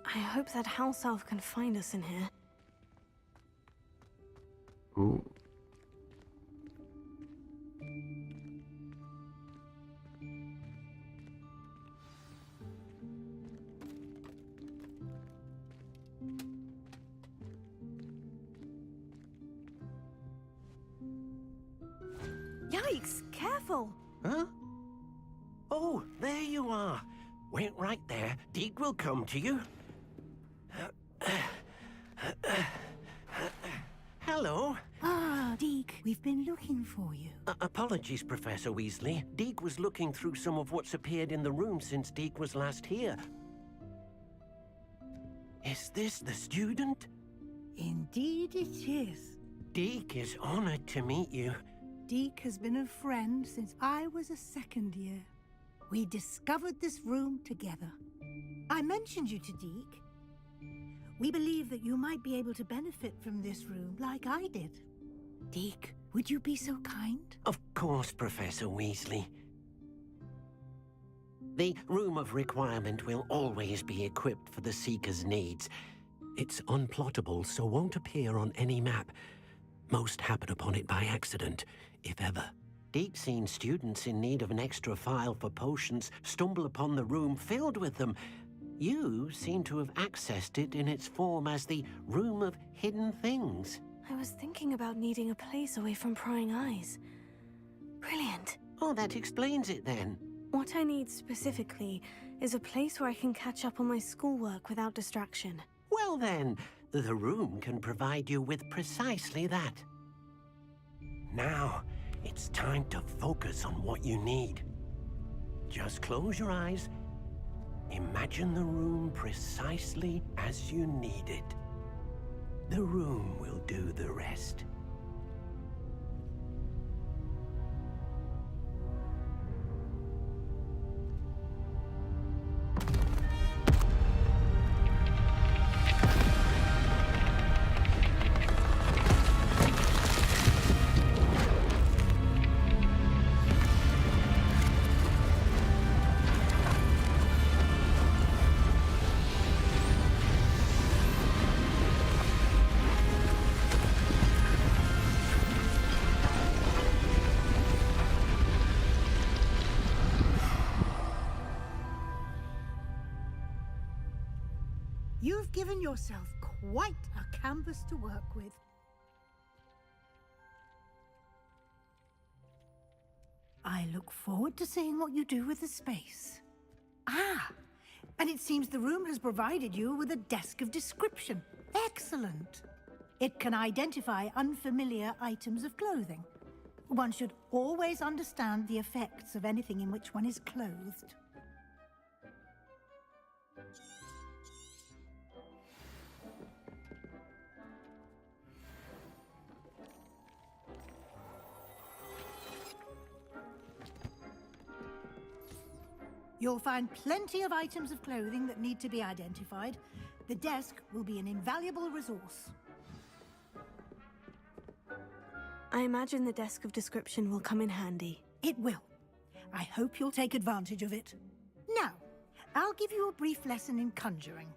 I hope that house elf can find us in here. Ooh. Yikes! Careful! Huh? Oh, there you are. Wait right there. Deke will come to you. Hello. Ah, Deke, we've been looking for you. Apologies, Professor Weasley. Deke was looking through some of what's appeared in the room since Deke was last here. Is this the student? Indeed it is. Deke is honored to meet you. Deke has been a friend since I was a second year. We discovered this room together. I mentioned you to Deke. We believe that you might be able to benefit from this room like I did. Deke, would you be so kind? Of course, Professor Weasley. The Room of Requirement will always be equipped for the Seeker's needs. It's unplottable, so won't appear on any map. Most happen upon it by accident, if ever. Deke's seen students in need of an extra file for potions stumble upon the room filled with them. You seem to have accessed it in its form as the Room of Hidden Things. I was thinking about needing a place away from prying eyes. Brilliant. Oh, that explains it then. What I need specifically is a place where I can catch up on my schoolwork without distraction. Well then, the room can provide you with precisely that. Now, it's time to focus on what you need. Just close your eyes. Imagine the room precisely as you need it. The room will do the rest. You've given yourself quite a canvas to work with. I look forward to seeing what you do with the space. Ah, and it seems the room has provided you with a desk of description. Excellent. It can identify unfamiliar items of clothing. One should always understand the effects of anything in which one is clothed. You'll find plenty of items of clothing that need to be identified. The desk will be an invaluable resource. I imagine the desk of description will come in handy. It will. I hope you'll take advantage of it. Now, I'll give you a brief lesson in conjuring.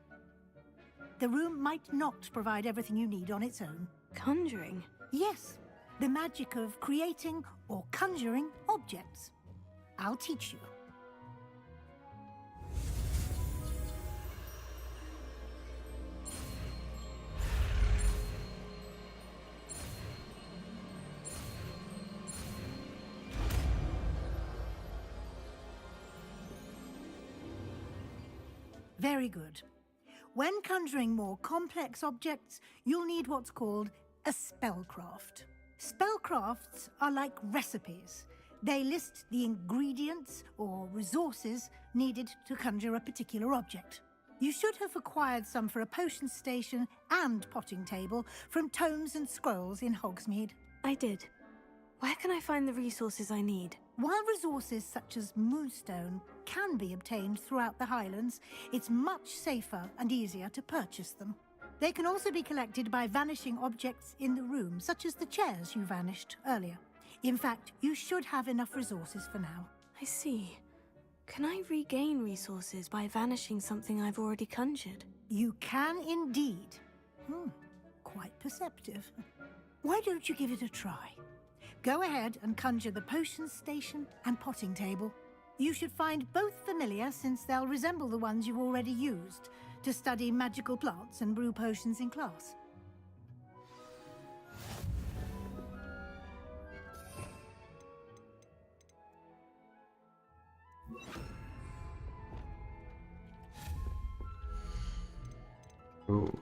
The room might not provide everything you need on its own. Conjuring? Yes, the magic of creating or conjuring objects. I'll teach you. Very good. When conjuring more complex objects, you'll need what's called a spellcraft. Spellcrafts are like recipes. They list the ingredients or resources needed to conjure a particular object. You should have acquired some for a potion station and potting table from tomes and scrolls in Hogsmeade. I did. Where can I find the resources I need? While resources such as moonstone can be obtained throughout the Highlands, it's much safer and easier to purchase them. They can also be collected by vanishing objects in the room, such as the chairs you vanished earlier. In fact, you should have enough resources for now. I see. Can I regain resources by vanishing something I've already conjured? You can indeed. Quite perceptive. Why don't you give it a try? Go ahead and conjure the potion station and potting table. You should find both familiar, since they'll resemble the ones you've already used to study magical plants and brew potions in class. Ooh.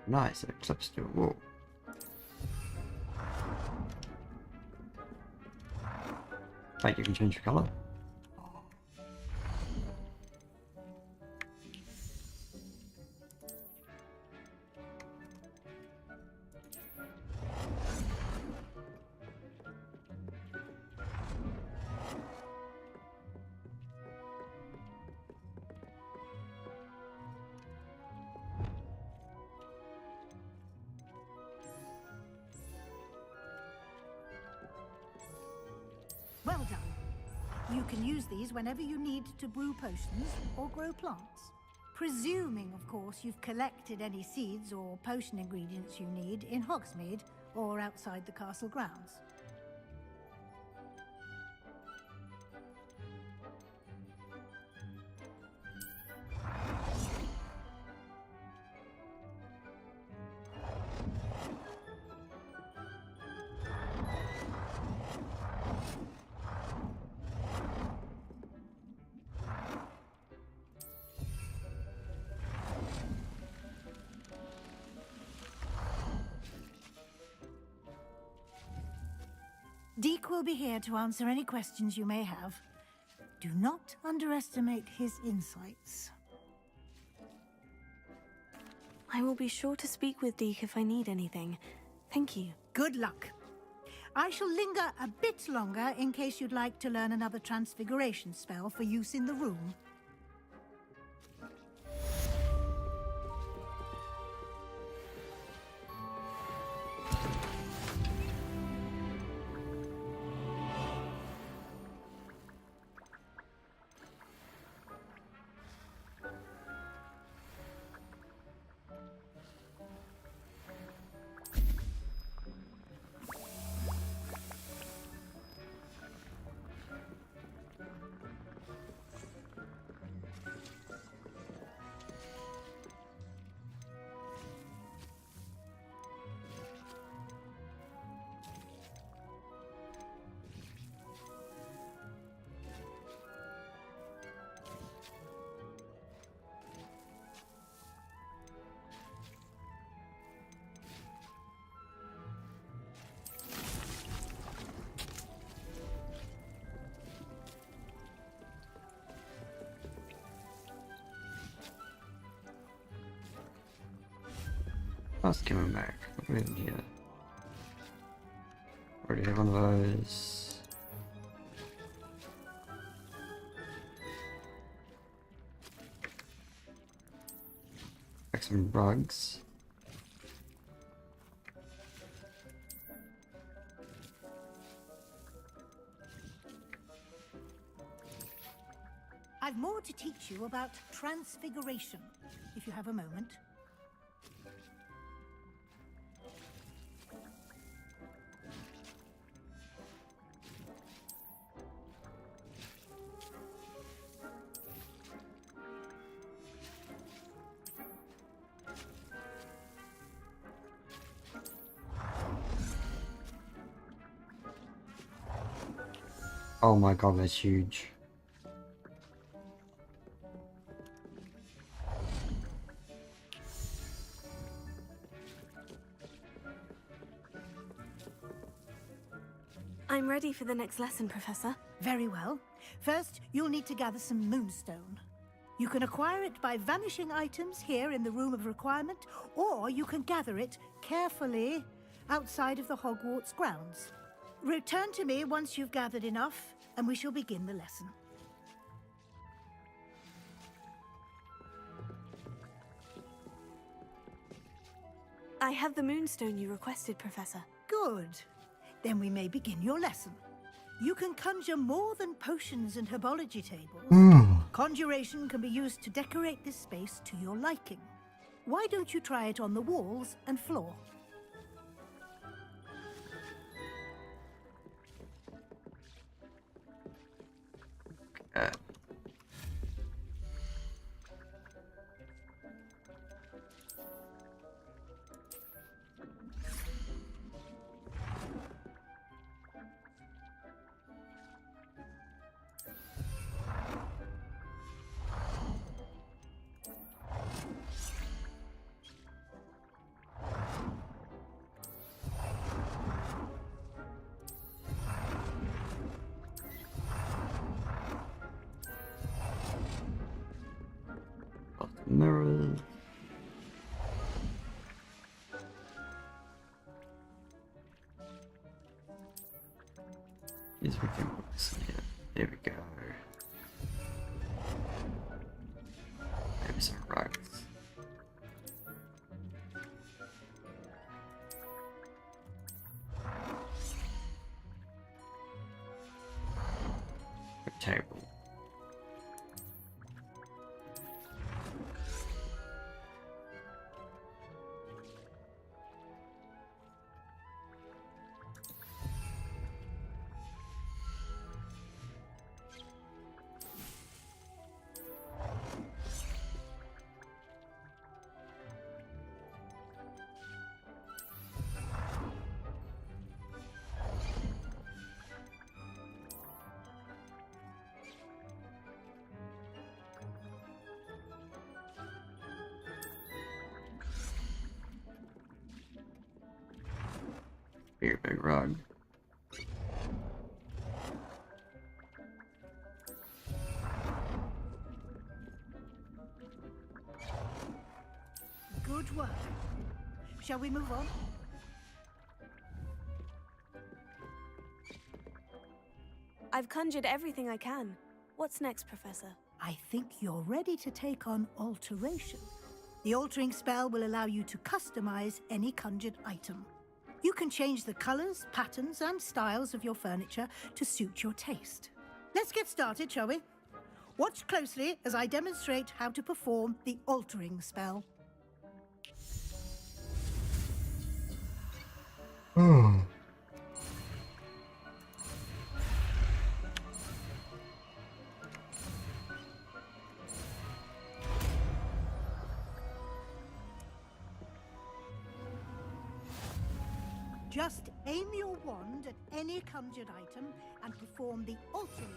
Nice, it clips to a wall. Wait, you can change your color? Well done. You can use these whenever you need to brew potions or grow plants. Presuming, of course, you've collected any seeds or potion ingredients you need in Hogsmeade or outside the castle grounds. Deke will be here to answer any questions you may have. Do not underestimate his insights. I will be sure to speak with Deke if I need anything. Thank you. Good luck. I shall linger a bit longer in case you'd like to learn another transfiguration spell for use in the room. Let's give him back. What do we have here? Already have one of those. Like some rugs. I've more to teach you about transfiguration, if you have a moment. Oh my god, that's huge. I'm ready for the next lesson, Professor. Very well. First, you'll need to gather some moonstone. You can acquire it by vanishing items here in the Room of Requirement, or you can gather it carefully outside of the Hogwarts grounds. Return to me once you've gathered enough, and we shall begin the lesson. I have the moonstone you requested, Professor. Good. Then we may begin your lesson. You can conjure more than potions and herbology tables. Conjuration can be used to decorate this space to your liking. Why don't you try it on the walls and floor? Mirrors. Yes, we can put this in here. There we go. Maybe some rugs. A table. Here, big rug. Good work. Shall we move on? I've conjured everything I can. What's next, Professor? I think you're ready to take on alteration. The altering spell will allow you to customize any conjured item. You can change the colors, patterns, and styles of your furniture to suit your taste. Let's get started, shall we? Watch closely as I demonstrate how to perform the altering spell. Just aim your wand at any conjured item and perform the altering.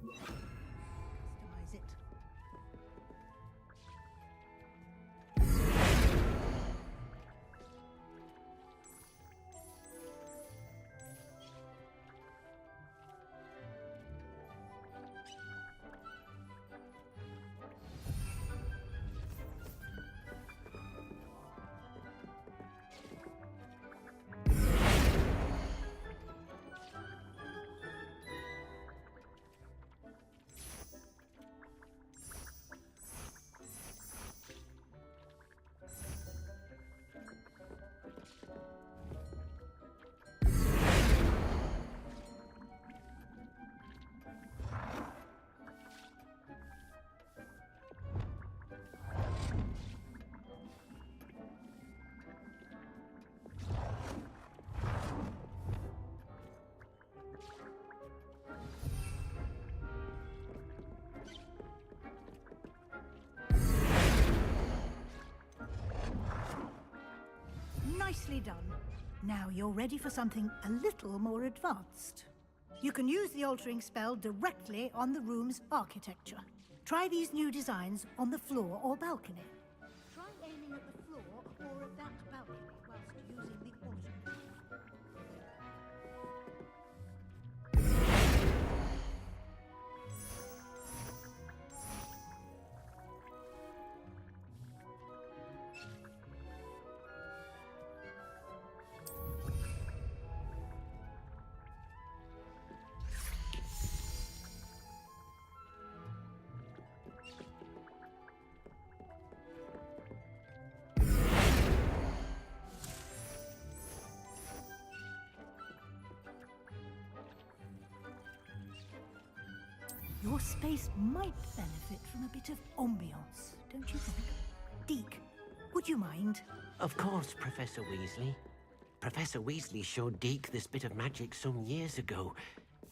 Customize it. nearly done. Now you're ready for something a little more advanced. You can use the altering spell directly on the room's architecture. Try these new designs on the floor or balcony. Try aiming at the floor or at that balcony whilst using the altering. Your space might benefit from a bit of ambiance, don't you think? Deke, would you mind? Of course, Professor Weasley. Professor Weasley showed Deke this bit of magic some years ago.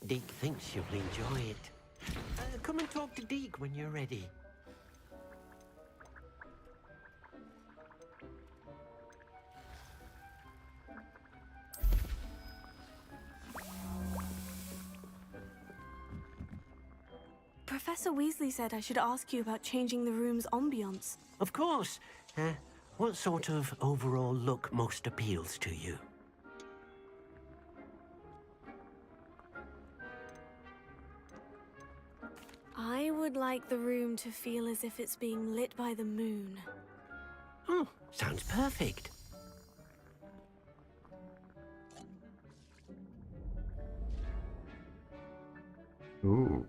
Deke thinks you'll enjoy it. Come and talk to Deke when you're ready. Professor Weasley said I should ask you about changing the room's ambiance. Of course. What sort of overall look most appeals to you? I would like the room to feel as if it's being lit by the moon. Oh, sounds perfect. Ooh.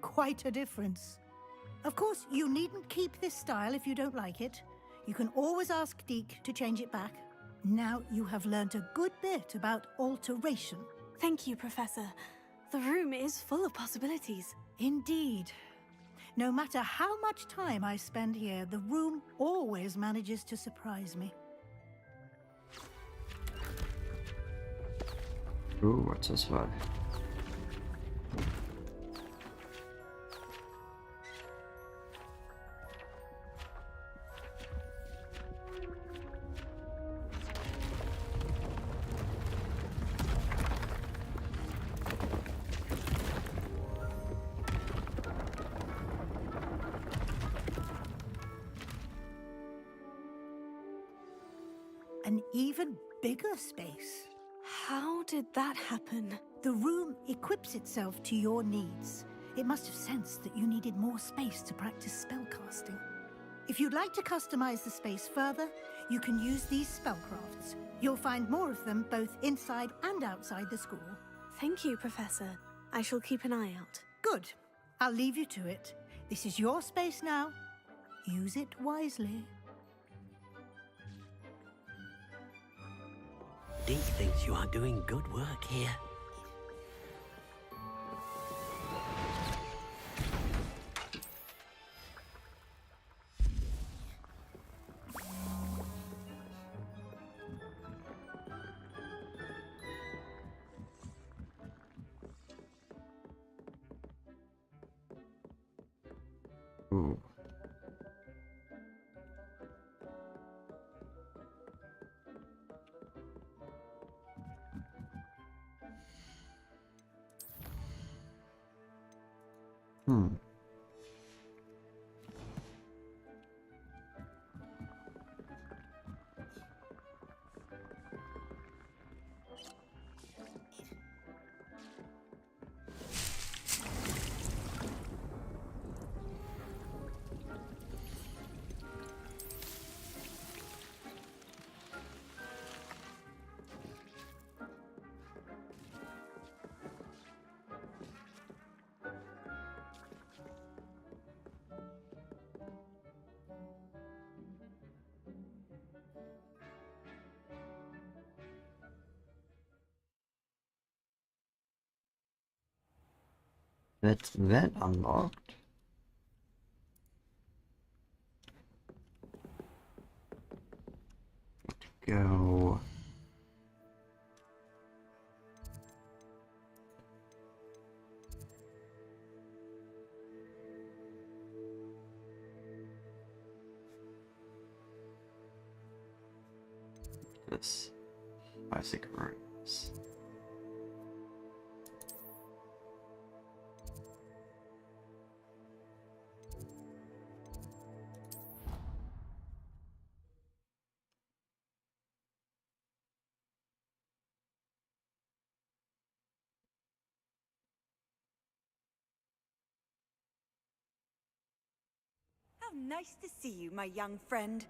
Quite a difference. Of course, you needn't keep this style if you don't like it. You can always ask Deke to change it back. Now you have learnt a good bit about alteration. Thank you, Professor. The room is full of possibilities. Indeed. No matter how much time I spend here, the room always manages to surprise me. Ooh, what's this way? An even bigger space. How did that happen? The room equips itself to your needs. It must have sensed that you needed more space to practice spellcasting. If you'd like to customize the space further, you can use these spellcrafts. You'll find more of them both inside and outside the school. Thank you, Professor. I shall keep an eye out. Good. I'll leave you to it. This is your space now. Use it wisely. Deke thinks you are doing good work here. Ooh. That's that unlocked. Let's go. this. 5 secret rooms. How nice to see you, my young friend.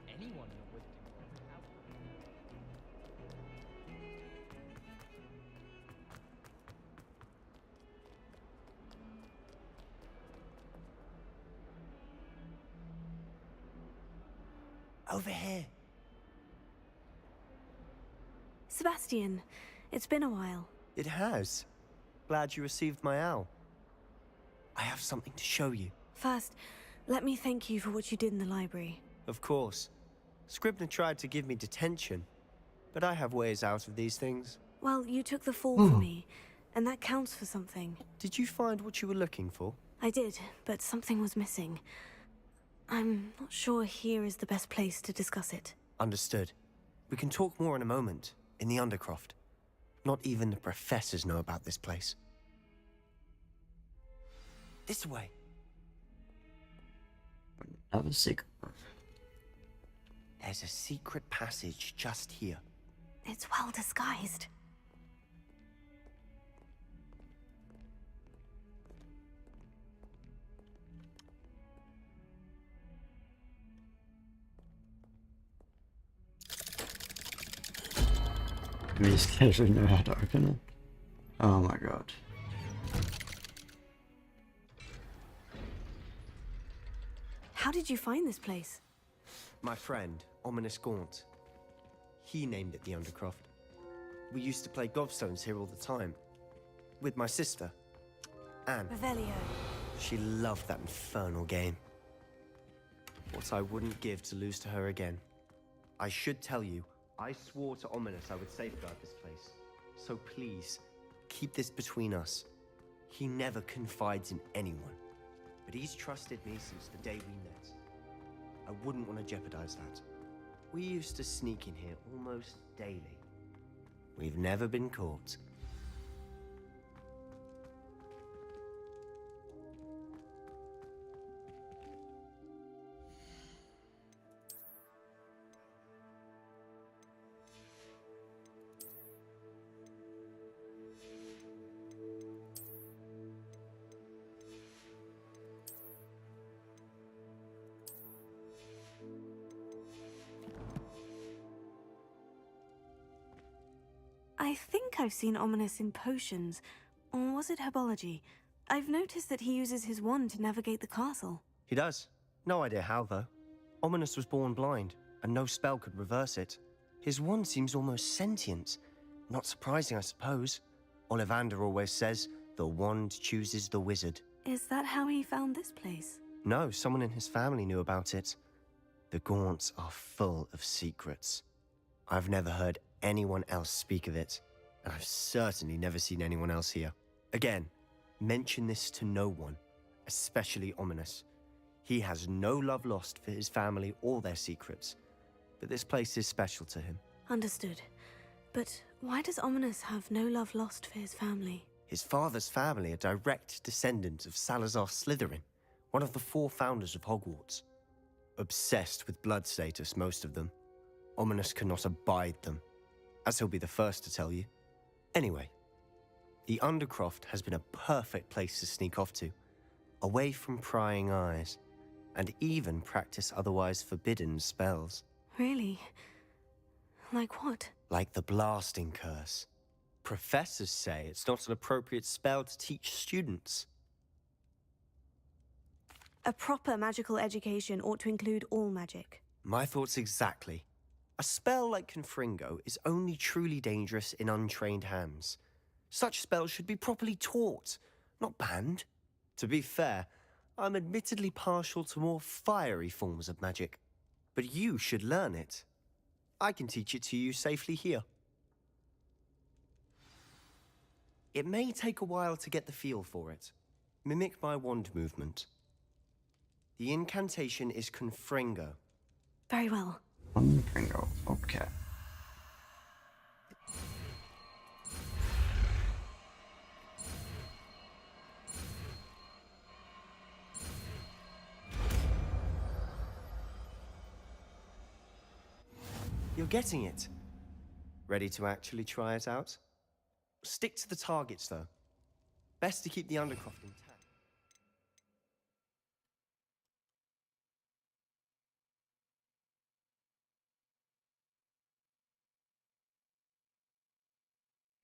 Anyone you're with Over here. Sebastian, it's been a while. It has. Glad you received my owl. I have something to show you. First, let me thank you for what you did in the library. Of course. Scribner tried to give me detention, but I have ways out of these things. Well, you took the fall for me, and that counts for something. Did you find what you were looking for? I did, but something was missing. I'm not sure here is the best place to discuss it. Understood. We can talk more in a moment, in the Undercroft. Not even the professors know about this place. This way. Another secret. There's a secret passage just here. It's well disguised. These guys would know how to open it. Oh my god. How did you find this place? My friend, Ominous Gaunt. He named it the Undercroft. We used to play gobstones here all the time. With my sister, Anne. Revelio. She loved that infernal game. What I wouldn't give to lose to her again. I should tell you, I swore to Ominous I would safeguard this place. So please, keep this between us. He never confides in anyone. But he's trusted me since the day we met. I wouldn't want to jeopardize that. We used to sneak in here almost daily. We've never been caught. I think I've seen Ominous in potions. Or was it herbology? I've noticed that he uses his wand to navigate the castle. He does. No idea how, though. Ominous was born blind, and no spell could reverse it. His wand seems almost sentient. Not surprising, I suppose. Ollivander always says, the wand chooses the wizard. Is that how he found this place? No, someone in his family knew about it. The Gaunts are full of secrets. I've never heard anyone else speak of it, and I've certainly never seen anyone else here. Again, mention this to no one, especially Ominous. He has no love lost for his family or their secrets, but this place is special to him. Understood. But why does Ominous have no love lost for his family? His father's family are direct descendants of Salazar Slytherin, one of the 4 founders of Hogwarts. Obsessed with blood status, most of them. Ominous cannot abide them, as he'll be the first to tell you. Anyway, the Undercroft has been a perfect place to sneak off to, away from prying eyes, and even practice otherwise forbidden spells. Really? Like what? Like the blasting curse. Professors say it's not an appropriate spell to teach students. A proper magical education ought to include all magic. My thoughts exactly. A spell like Confringo is only truly dangerous in untrained hands. Such spells should be properly taught, not banned. To be fair, I'm admittedly partial to more fiery forms of magic. But you should learn it. I can teach it to you safely here. It may take a while to get the feel for it. Mimic my wand movement. The incantation is Confringo. Very well. Confringo, okay. You're getting it. Ready to actually try it out? Stick to the targets, though. Best to keep the Undercroft intact.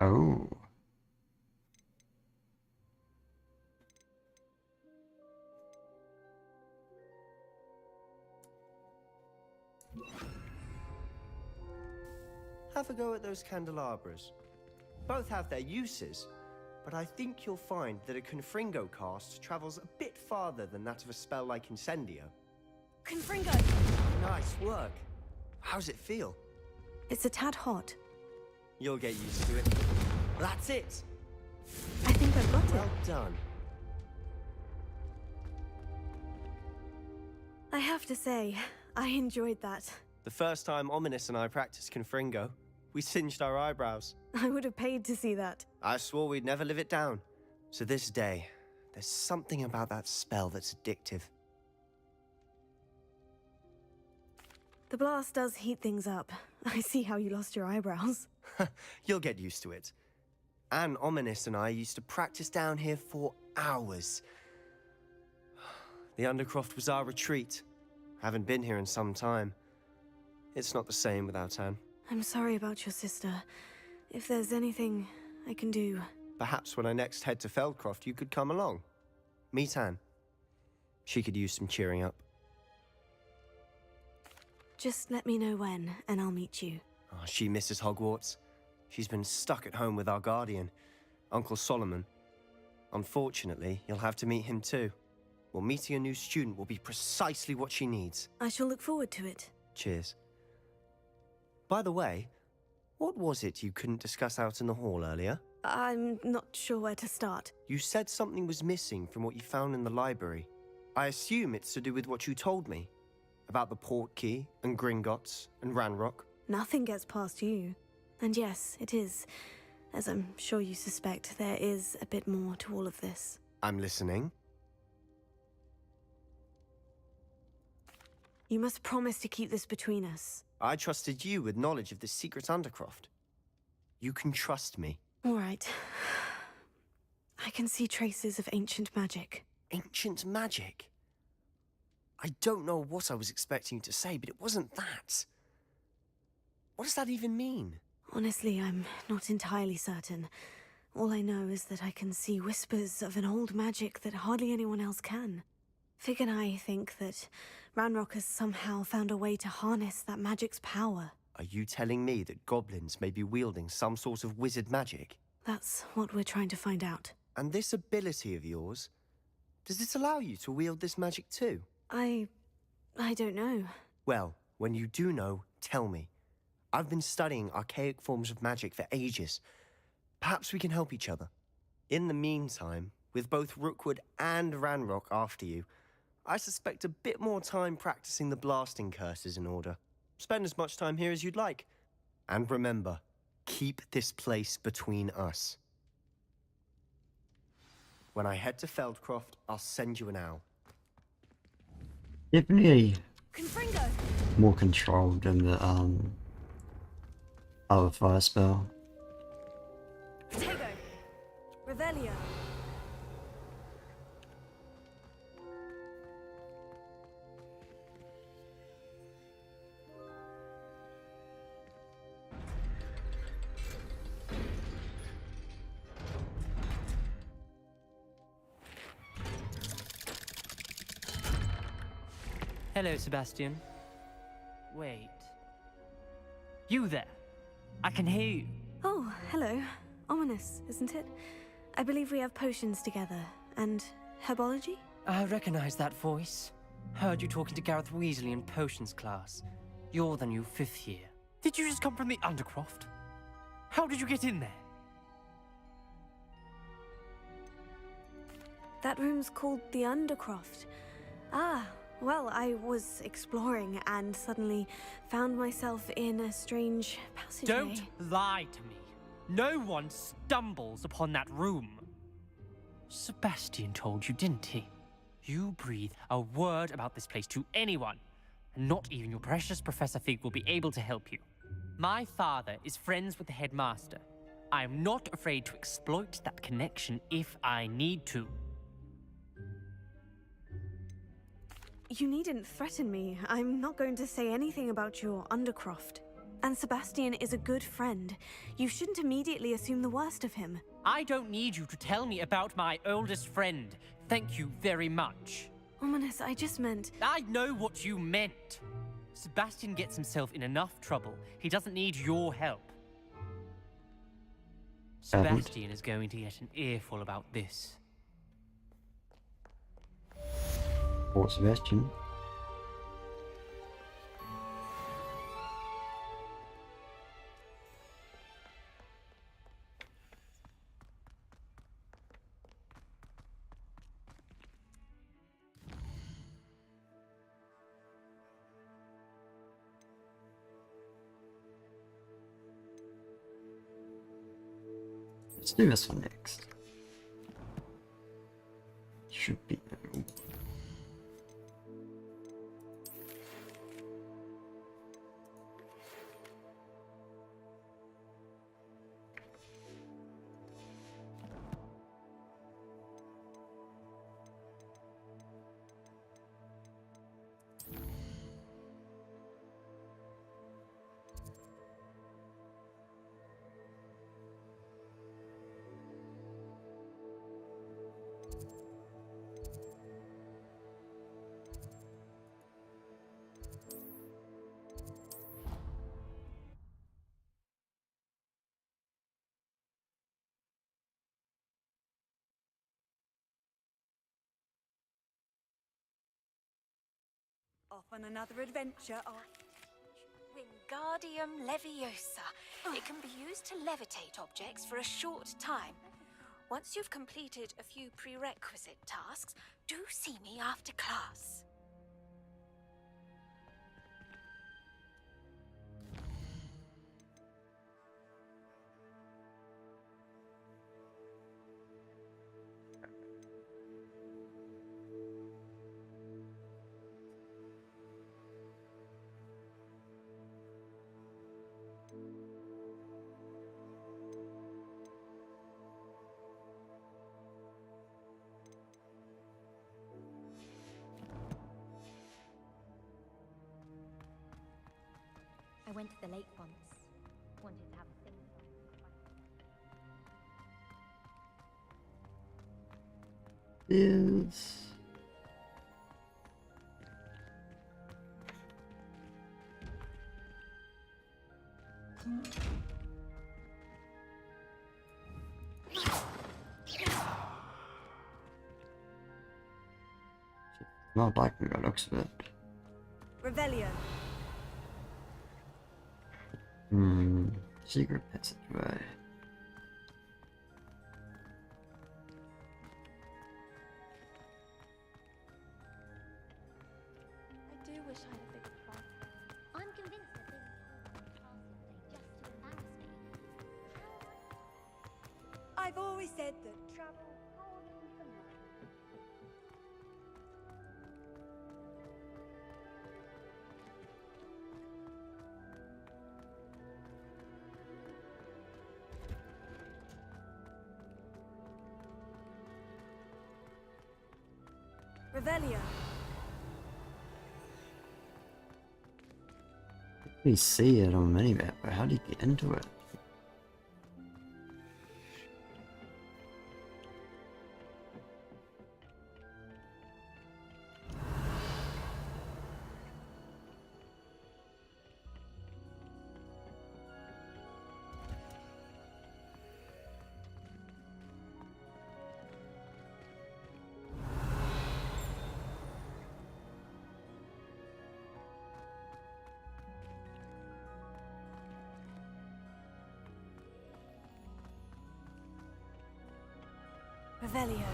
Oh. Have a go at those candelabras. Both have their uses, but I think you'll find that a Confringo cast travels a bit farther than that of a spell like Incendio. Confringo! Nice work. How's it feel? It's a tad hot. You'll get used to it. That's it! I think I've got it. Well done. I have to say, I enjoyed that. The first time Ominous and I practiced Confringo, we singed our eyebrows. I would have paid to see that. I swore we'd never live it down. To this day, there's something about that spell that's addictive. The blast does heat things up. I see how you lost your eyebrows. You'll get used to it. Anne, Ominous and I used to practice down here for hours. The Undercroft was our retreat. Haven't been here in some time. It's not the same without Anne. I'm sorry about your sister. If there's anything I can do... Perhaps when I next head to Feldcroft, you could come along. Meet Anne. She could use some cheering up. Just let me know when, and I'll meet you. Oh, she misses Hogwarts. She's been stuck at home with our guardian, Uncle Solomon. Unfortunately, you'll have to meet him too. Well, meeting a new student will be precisely what she needs. I shall look forward to it. Cheers. By the way, what was it you couldn't discuss out in the hall earlier? I'm not sure where to start. You said something was missing from what you found in the library. I assume it's to do with what you told me. About the Portkey, and Gringotts, and Ranrock. Nothing gets past you. And yes, it is. As I'm sure you suspect, there is a bit more to all of this. I'm listening. You must promise to keep this between us. I trusted you with knowledge of the secret Undercroft. You can trust me. All right. I can see traces of ancient magic. Ancient magic? I don't know what I was expecting you to say, but it wasn't that. What does that even mean? Honestly, I'm not entirely certain. All I know is that I can see whispers of an old magic that hardly anyone else can. Fig and I think that Ranrock has somehow found a way to harness that magic's power. Are you telling me that goblins may be wielding some sort of wizard magic? That's what we're trying to find out. And this ability of yours, does it allow you to wield this magic too? I don't know. Well, when you do know, tell me. I've been studying archaic forms of magic for ages. Perhaps we can help each other. In the meantime, with both Rookwood and Ranrock after you, I suspect a bit more time practicing the blasting curse is in order. Spend as much time here as you'd like. And remember, keep this place between us. When I head to Feldcroft, I'll send you an owl. Definitely Confringo! more controlled than the other fire spell. Tego! Revelio! Hello, Sebastian. Wait. You there? I can hear you. Oh, hello. Ominous, isn't it? I believe we have potions together. And herbology? I recognize that voice. Heard you talking to Gareth Weasley in potions class. You're the new 5th year. Did you just come from the Undercroft? How did you get in there? That room's called the Undercroft. Ah, Well, I was exploring and suddenly found myself in a strange passageway. Don't lie to me. No one stumbles upon that room. Sebastian told you, didn't he? You breathe a word about this place to anyone, and not even your precious Professor Fig will be able to help you. My father is friends with the headmaster. I am not afraid to exploit that connection if I need to. You needn't threaten me. I'm not going to say anything about your Undercroft. And Sebastian is a good friend. You shouldn't immediately assume the worst of him. I don't need you to tell me about my oldest friend. Thank you very much. Ominous, I just meant... I know what you meant. Sebastian gets himself in enough trouble. He doesn't need your help. Sebastian is going to get an earful about this. Poor Sebastian. Let's do this one next. Should be. Off on another adventure. Wingardium Leviosa. It can be used to levitate objects for a short time. Once you've completed a few prerequisite tasks, do see me after class. I went to the lake once. Wanted to have a thing. Is not like me, it looks a bit. Revelio. Secret passageway. I do wish I had a bigger front. I'm convinced that things castle day just to embarrass me. I've always said that travel hardens the mind. Revelio. We see it on the minimap, but how do you get into it? Revelio.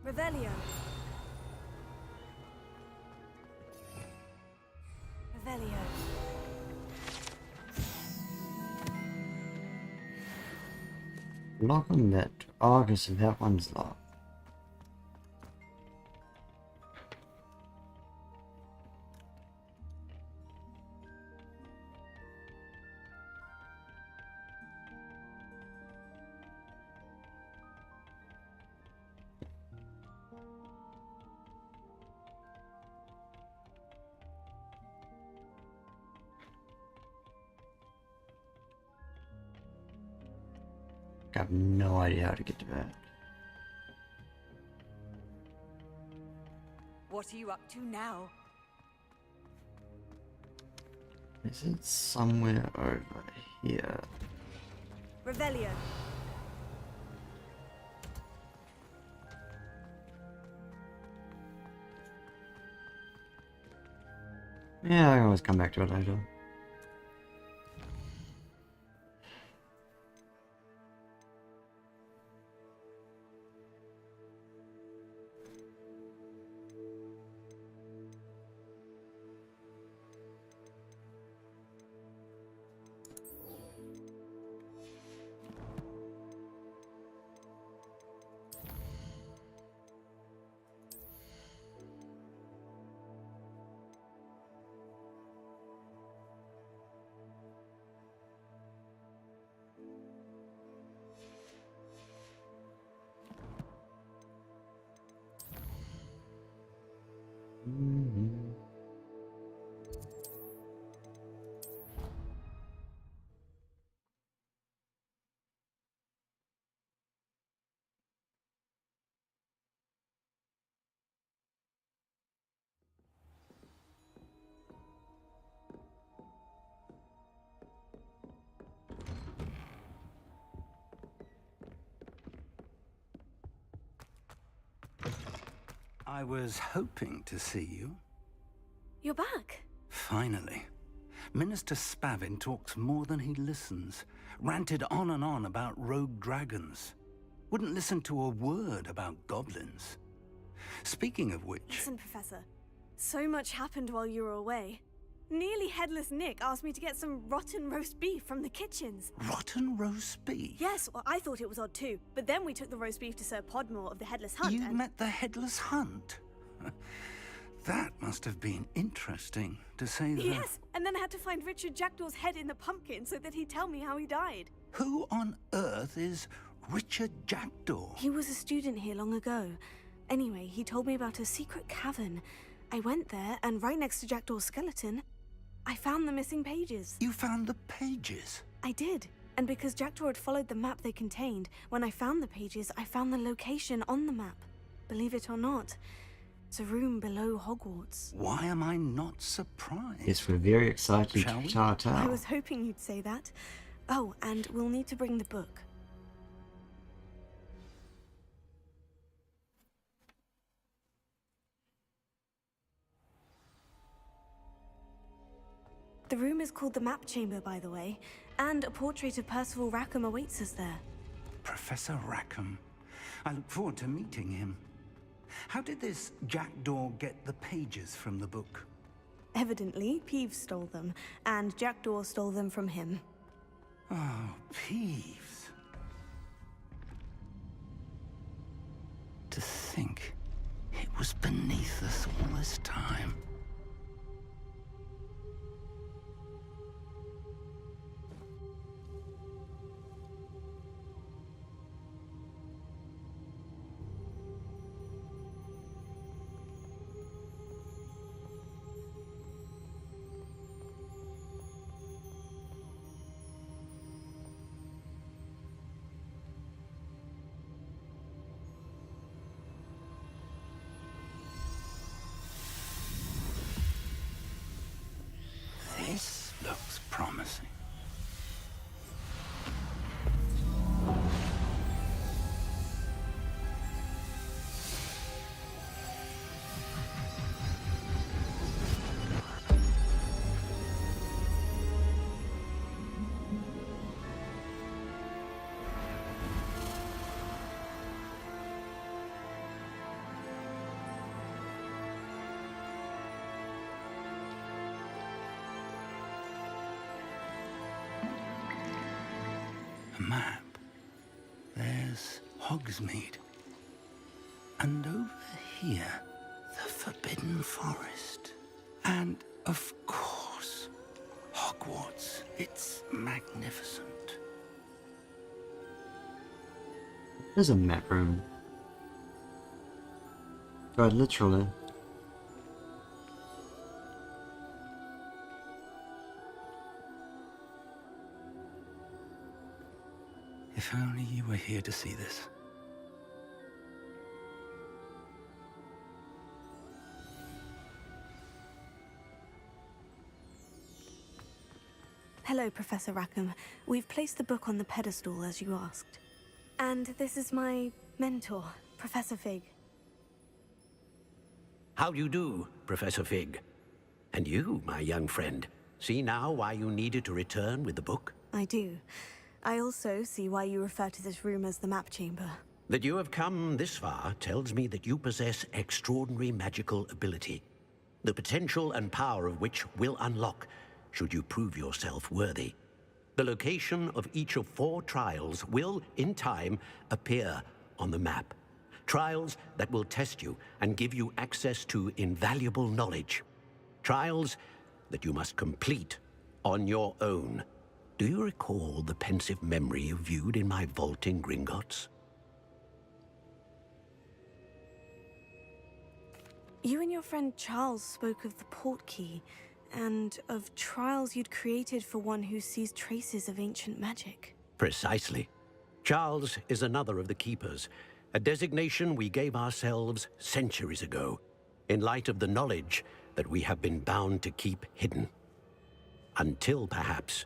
Revelio. Revelio. Lock on that. Oh, okay, so that one's locked. I have no idea how to get to that. What are you up to now? Is it somewhere over here? Revelio. Yeah, I can always come back to it later. I was hoping to see you. You're back. Finally. Minister Spavin talks more than he listens. Ranted on and on about rogue dragons. Wouldn't listen to a word about goblins. Speaking of which... Listen, Professor. So much happened while you were away. Nearly Headless Nick asked me to get some rotten roast beef from the kitchens. Rotten roast beef? Yes, well, I thought it was odd too. But then we took the roast beef to Sir Podmore of the Headless Hunt You met the Headless Hunt? That must have been interesting, to say the... Yes, and then I had to find Richard Jackdaw's head in the pumpkin so that he'd tell me how he died. Who on earth is Richard Jackdaw? He was a student here long ago. Anyway, he told me about a secret cavern. I went there, and right next to Jackdaw's skeleton, I found the missing pages. You found the pages? I did. And because Jackdaw had followed the map they contained, when I found the pages, I found the location on the map. Believe it or not, it's a room below Hogwarts. Why am I not surprised? Yes, we're very excited Shall to we? start out. I was hoping you'd say that. Oh, and we'll need to bring the book. The room is called the Map Chamber, by the way, and a portrait of Percival Rackham awaits us there. Professor Rackham. I look forward to meeting him. How did this Jackdaw get the pages from the book? Evidently, Peeves stole them, and Jackdaw stole them from him. Oh, Peeves. To think it was beneath us all this time. map, there's Hogsmeade. And over here, the Forbidden Forest. And, of course, Hogwarts. It's magnificent. There's a map room. God, literally. If only you were here to see this. Hello, Professor Rackham. We've placed the book on the pedestal as you asked. And this is my mentor, Professor Fig. How do you do, Professor Fig? And you, my young friend, see now why you needed to return with the book? I do. I also see why you refer to this room as the map chamber. That you have come this far tells me that you possess extraordinary magical ability, the potential and power of which will unlock should you prove yourself worthy. The location of each of 4 trials will, in time, appear on the map. Trials that will test you and give you access to invaluable knowledge. Trials that you must complete on your own. Do you recall the pensive memory you viewed in my vault in Gringotts? You and your friend Charles spoke of the portkey, and of trials you'd created for one who sees traces of ancient magic. Precisely. Charles is another of the Keepers, a designation we gave ourselves centuries ago, in light of the knowledge that we have been bound to keep hidden. Until, perhaps,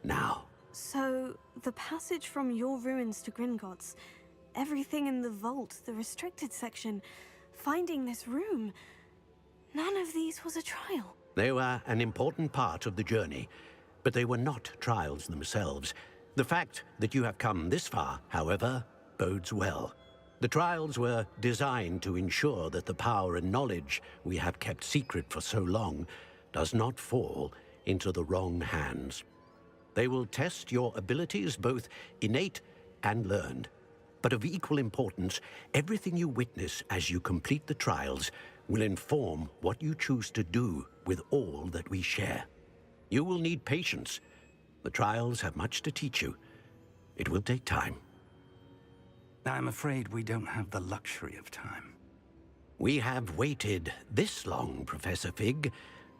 now. So, the passage from your ruins to Gringotts, everything in the vault, the restricted section, finding this room, none of these was a trial. They were an important part of the journey, but they were not trials themselves. The fact that you have come this far, however, bodes well. The trials were designed to ensure that the power and knowledge we have kept secret for so long does not fall into the wrong hands. They will test your abilities, both innate and learned. But of equal importance, everything you witness as you complete the trials will inform what you choose to do with all that we share. You will need patience. The trials have much to teach you. It will take time. I'm afraid we don't have the luxury of time. We have waited this long, Professor Fig.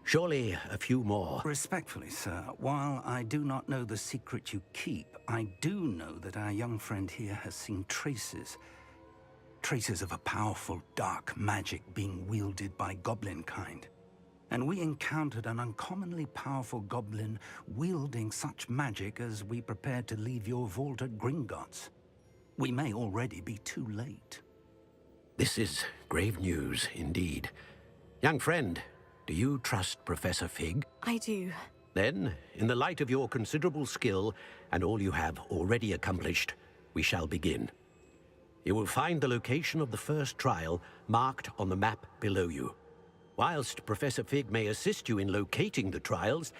Surely a few more. Respectfully, sir, while I do not know the secret you keep, I do know that our young friend here has seen traces of a powerful dark magic being wielded by goblin kind. And we encountered an uncommonly powerful goblin wielding such magic as we prepared to leave your vault at Gringotts. We may already be too late. This is grave news indeed. Young friend, do you trust Professor Fig? I do. Then, in the light of your considerable skill and all you have already accomplished, we shall begin. You will find the location of the first trial marked on the map below you. Whilst Professor Fig may assist you in locating the trials,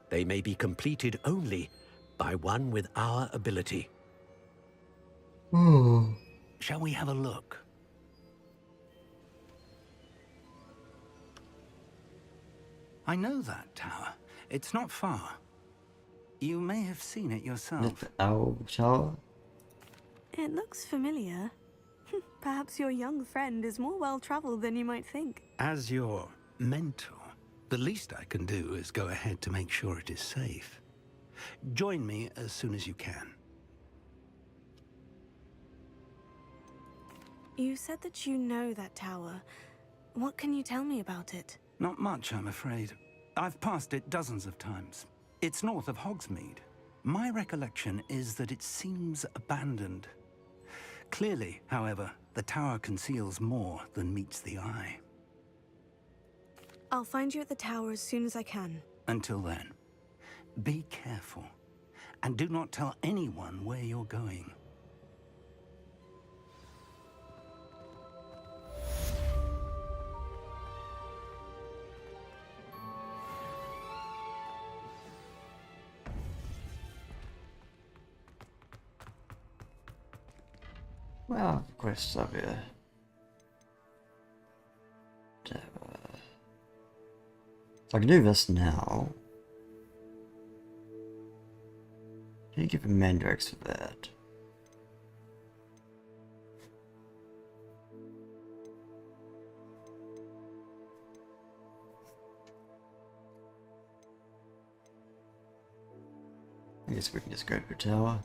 they may be completed only by one with our ability. Shall we have a look? I know that tower. It's not far. You may have seen it yourself. The Owl Tower? It looks familiar. Perhaps your young friend is more well-traveled than you might think. As your mentor, the least I can do is go ahead to make sure it is safe. Join me as soon as you can. You said that you know that tower. What can you tell me about it? Not much, I'm afraid. I've passed it dozens of times. It's north of Hogsmeade. My recollection is that it seems abandoned. Clearly, however, the tower conceals more than meets the eye. I'll find you at the tower as soon as I can. Until then, be careful, and do not tell anyone where you're going. Well, quests up here. So I can do this now. Can you give him mandrakes for that? I guess we can just go to the tower.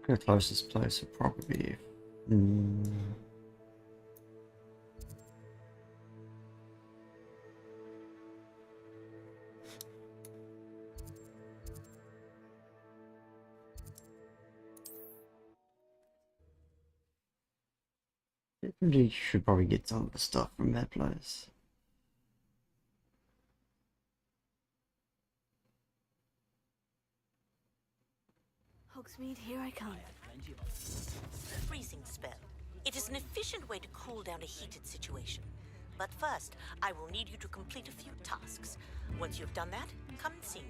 The closest place would probably be... Definitely should probably get some of the stuff from that place. Hogsmeade, here I come. Freezing spell. It is an efficient way to cool down a heated situation. But first, I will need you to complete a few tasks. Once you've done that, come and see me.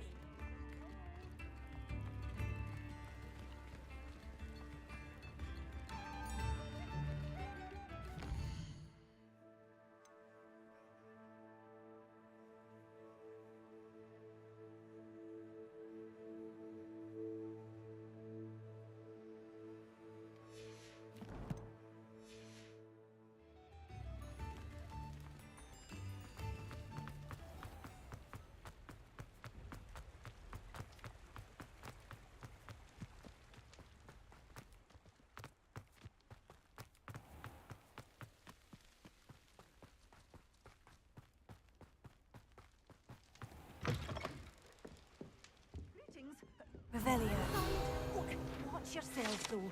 Revelio. Watch yourself, though.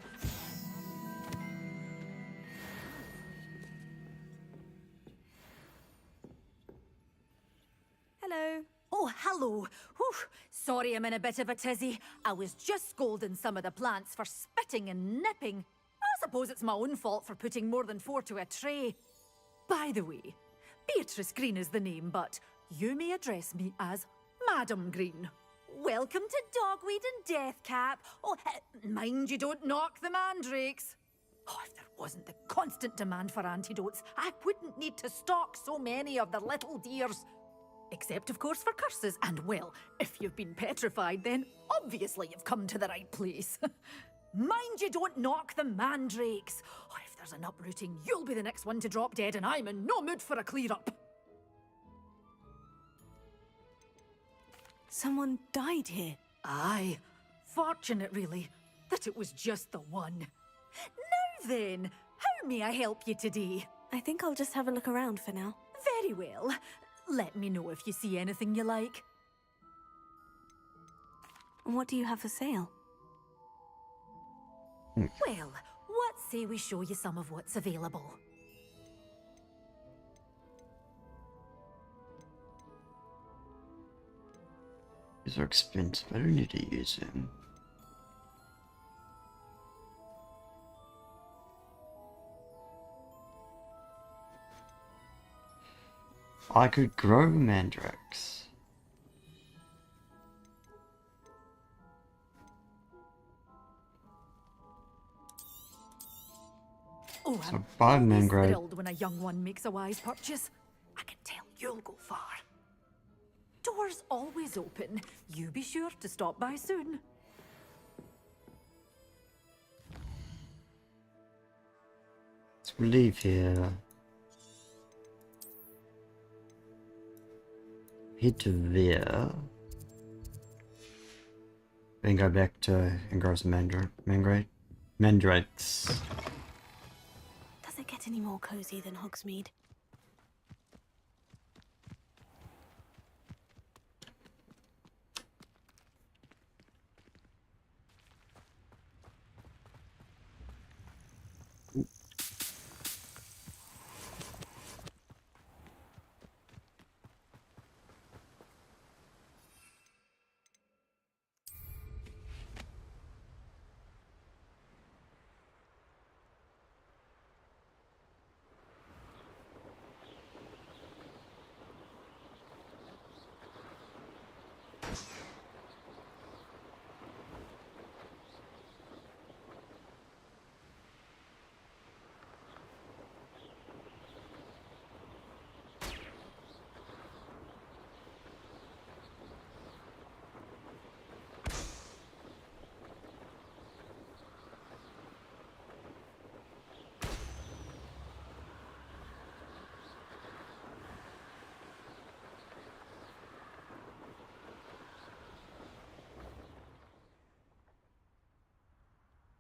Hello. Oh, hello. Whew. Sorry I'm in a bit of a tizzy. I was just scolding some of the plants for spitting and nipping. I suppose it's my own fault for putting more than 4 to a tray. By the way, Beatrice Green is the name, but you may address me as Madam Green. Welcome to Dogweed and Deathcap. Oh, mind you don't knock the mandrakes. Oh, if there wasn't the constant demand for antidotes, I wouldn't need to stock so many of the little dears. Except, of course, for curses. And, well, if you've been petrified, then obviously you've come to the right place. Mind you don't knock the mandrakes. Oh, if there's an uprooting, you'll be the next one to drop dead, and I'm in no mood for a clear-up. Someone died here. Aye. Fortunate, really, that it was just the one. Now then, how may I help you today? I think I'll just have a look around for now. Very well. Let me know if you see anything you like. What do you have for sale? Well, what say we show you some of what's available? These are expensive. I don't need to use them. I could grow mandrakes. Oh, So I'm buy always Mangrove. thrilled when a young one makes a wise purchase. I can tell you'll go far. Doors always open. You be sure to stop by soon. Let's leave here. Head to there. Then go back to Engross Mandrakes. Does it get any more cozy than Hogsmeade?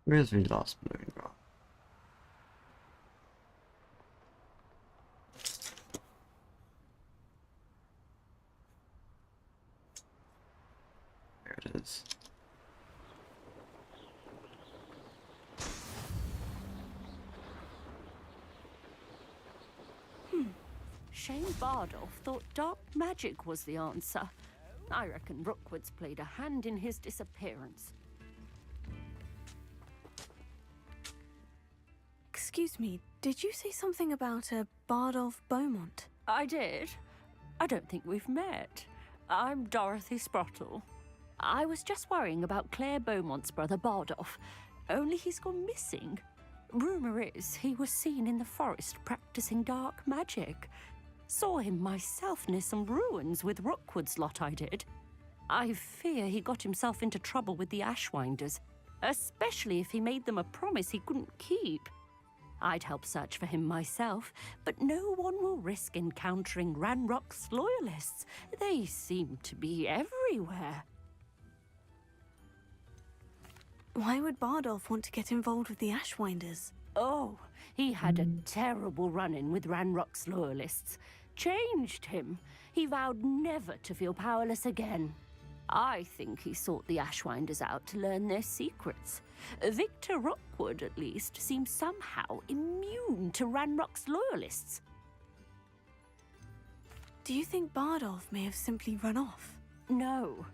Where's the last balloon gone? There it is. Shane Bardolph thought dark magic was the answer. I reckon Rookwood's played a hand in his disappearance. Excuse me, did you say something about a Bardolph Beaumont? I did. I don't think we've met. I'm Dorothy Sprottle. I was just worrying about Claire Beaumont's brother Bardolph, only he's gone missing. Rumour is he was seen in the forest practicing dark magic. Saw him myself near some ruins with Rookwood's lot I did. I fear he got himself into trouble with the Ashwinders, especially if he made them a promise he couldn't keep. I'd help search for him myself, but no one will risk encountering Ranrock's loyalists. They seem to be everywhere. Why would Bardolph want to get involved with the Ashwinders? Oh, he had a terrible run-in with Ranrock's loyalists. Changed him. He vowed never to feel powerless again. I think he sought the Ashwinders out to learn their secrets. Victor Rookwood, at least, seems somehow immune to Ranrock's loyalists. Do you think Bardolph may have simply run off? No.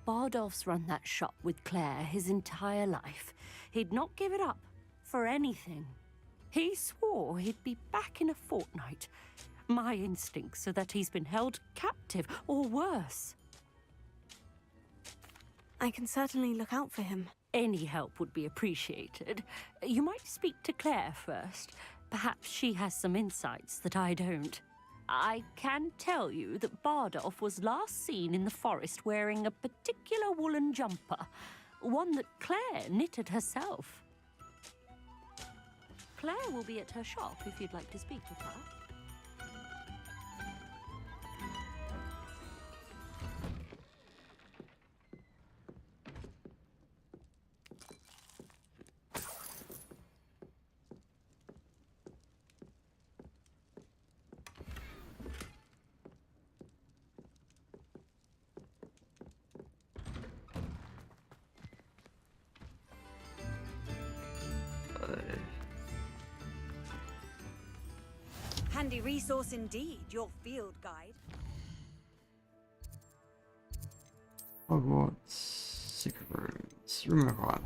Bardolph's run that shop with Claire his entire life. He'd not give it up for anything. He swore he'd be back in a fortnight. My instincts are that he's been held captive, or worse. I can certainly look out for him. Any help would be appreciated. You might speak to Claire first. Perhaps she has some insights that I don't. I can tell you that Bardolph was last seen in the forest wearing a particular woolen jumper, one that Claire knitted herself. Claire will be at her shop if you'd like to speak with her. Handy resource indeed, your field guide. Hogwarts secret rooms. Room required.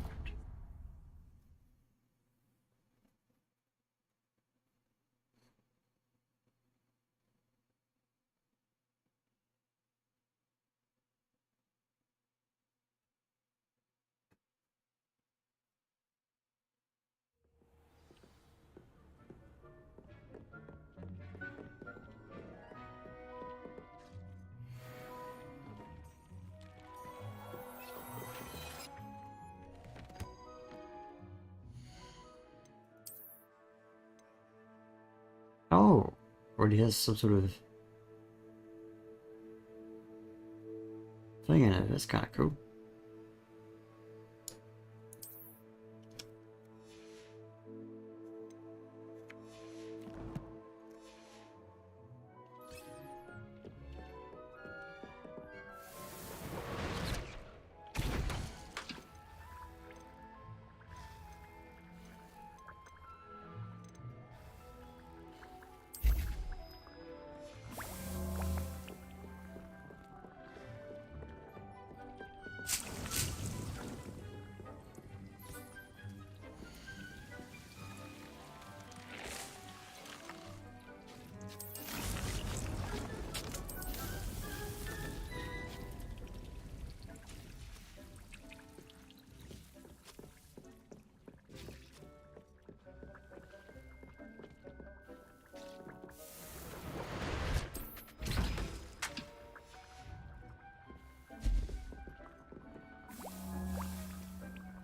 already has some sort of thing in it. That's kind of cool.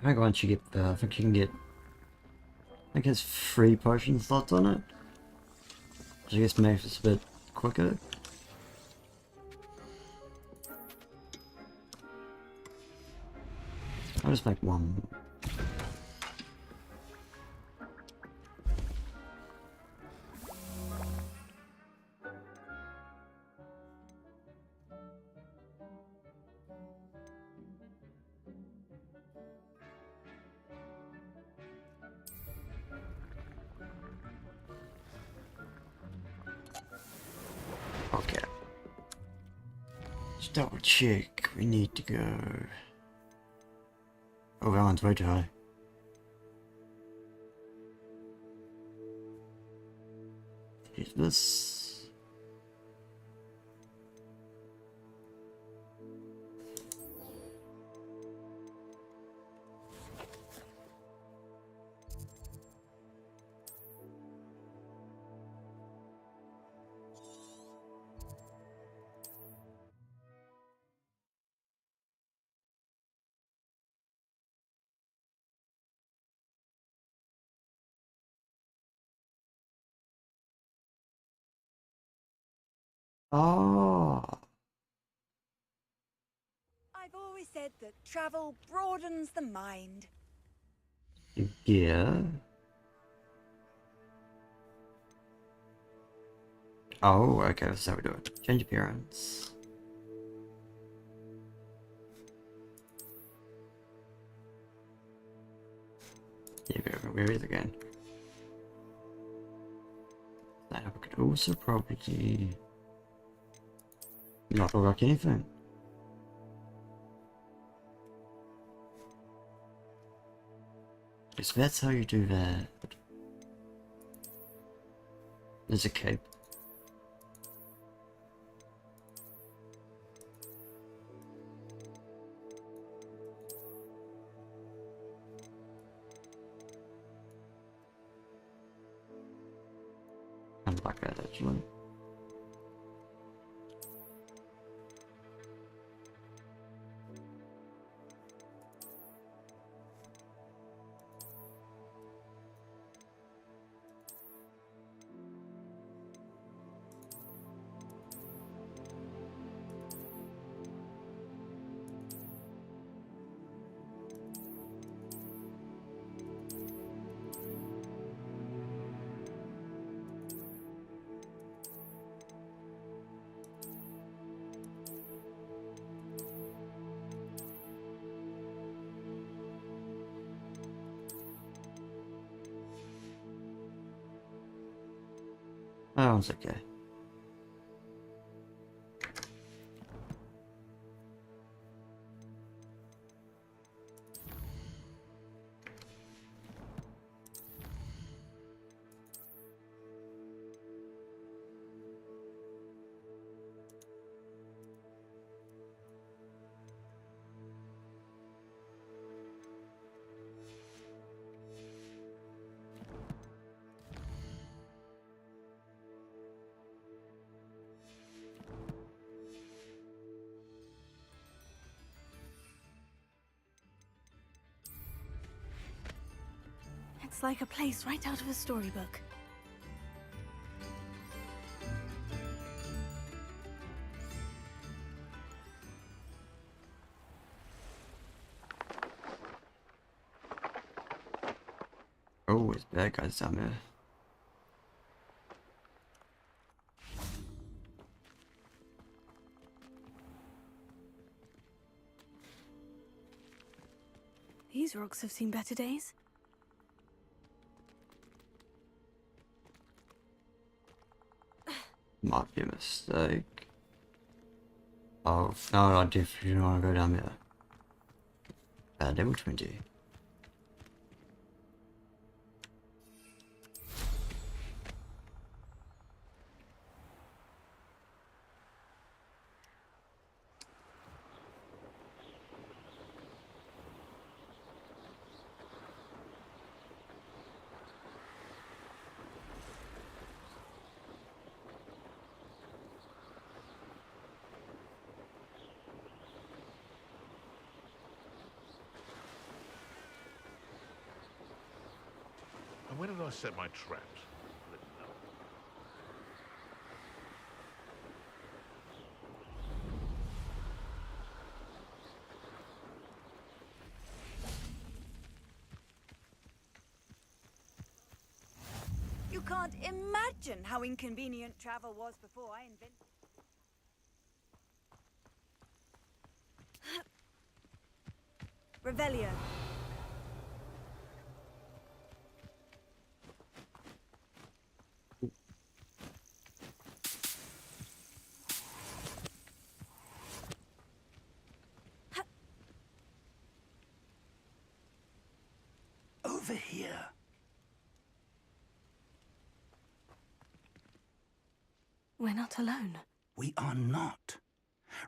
I think once you get, I think you can get, I think it's 3 potion slots on it, which I guess makes it a bit quicker. I'll just make 1. Okay. Let's double check. We need to go. Oh, that one's way too high. Here's this. Oh. I've always said that travel broadens the mind. Yeah. Oh, okay, that's how we do it. Change appearance. Yeah, where is it again? That I could also probably not unlock anything. So that's how you do that. There's a cape. I like that actually. That one's okay. It's like a place right out of a storybook. Oh, it's bad guys down there. These rocks have seen better days. Might be a mistake. Oh, no, I definitely don't want to go down there. Level 20. And where did I set my traps? Let me know. You can't imagine how inconvenient travel was before I invented. Revelio. Over here. We're not alone. We are not.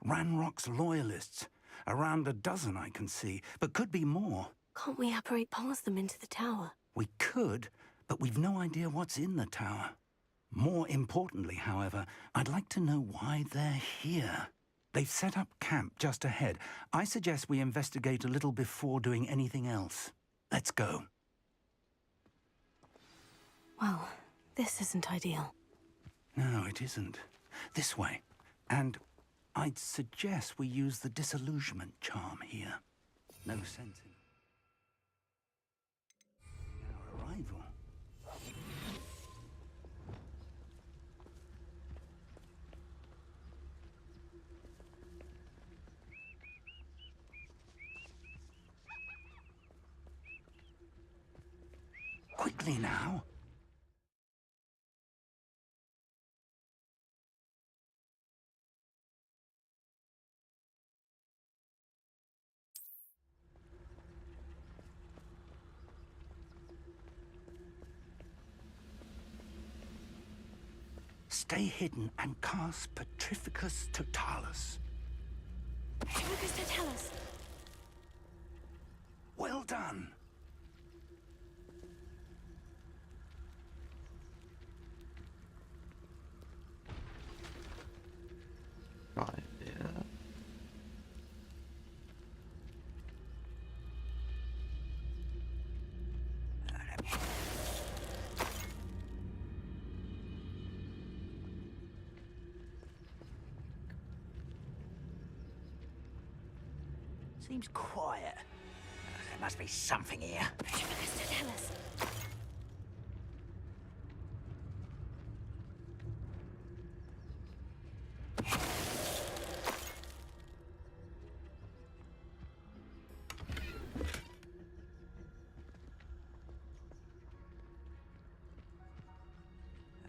Ranrock's loyalists. Around a dozen I can see, but could be more. Can't we apparate past them into the tower? We could, but we've no idea what's in the tower. More importantly, however, I'd like to know why they're here. They've set up camp just ahead. I suggest we investigate a little before doing anything else. Let's go. Well, this isn't ideal. No, it isn't. This way. And I'd suggest we use the disillusionment charm here. No sense in our arrival. Quickly now. Stay hidden and cast Petrificus Totalis. Petrificus Totalis. Well done. Right there. Seems quiet. There must be something here. Petrificus Totalis.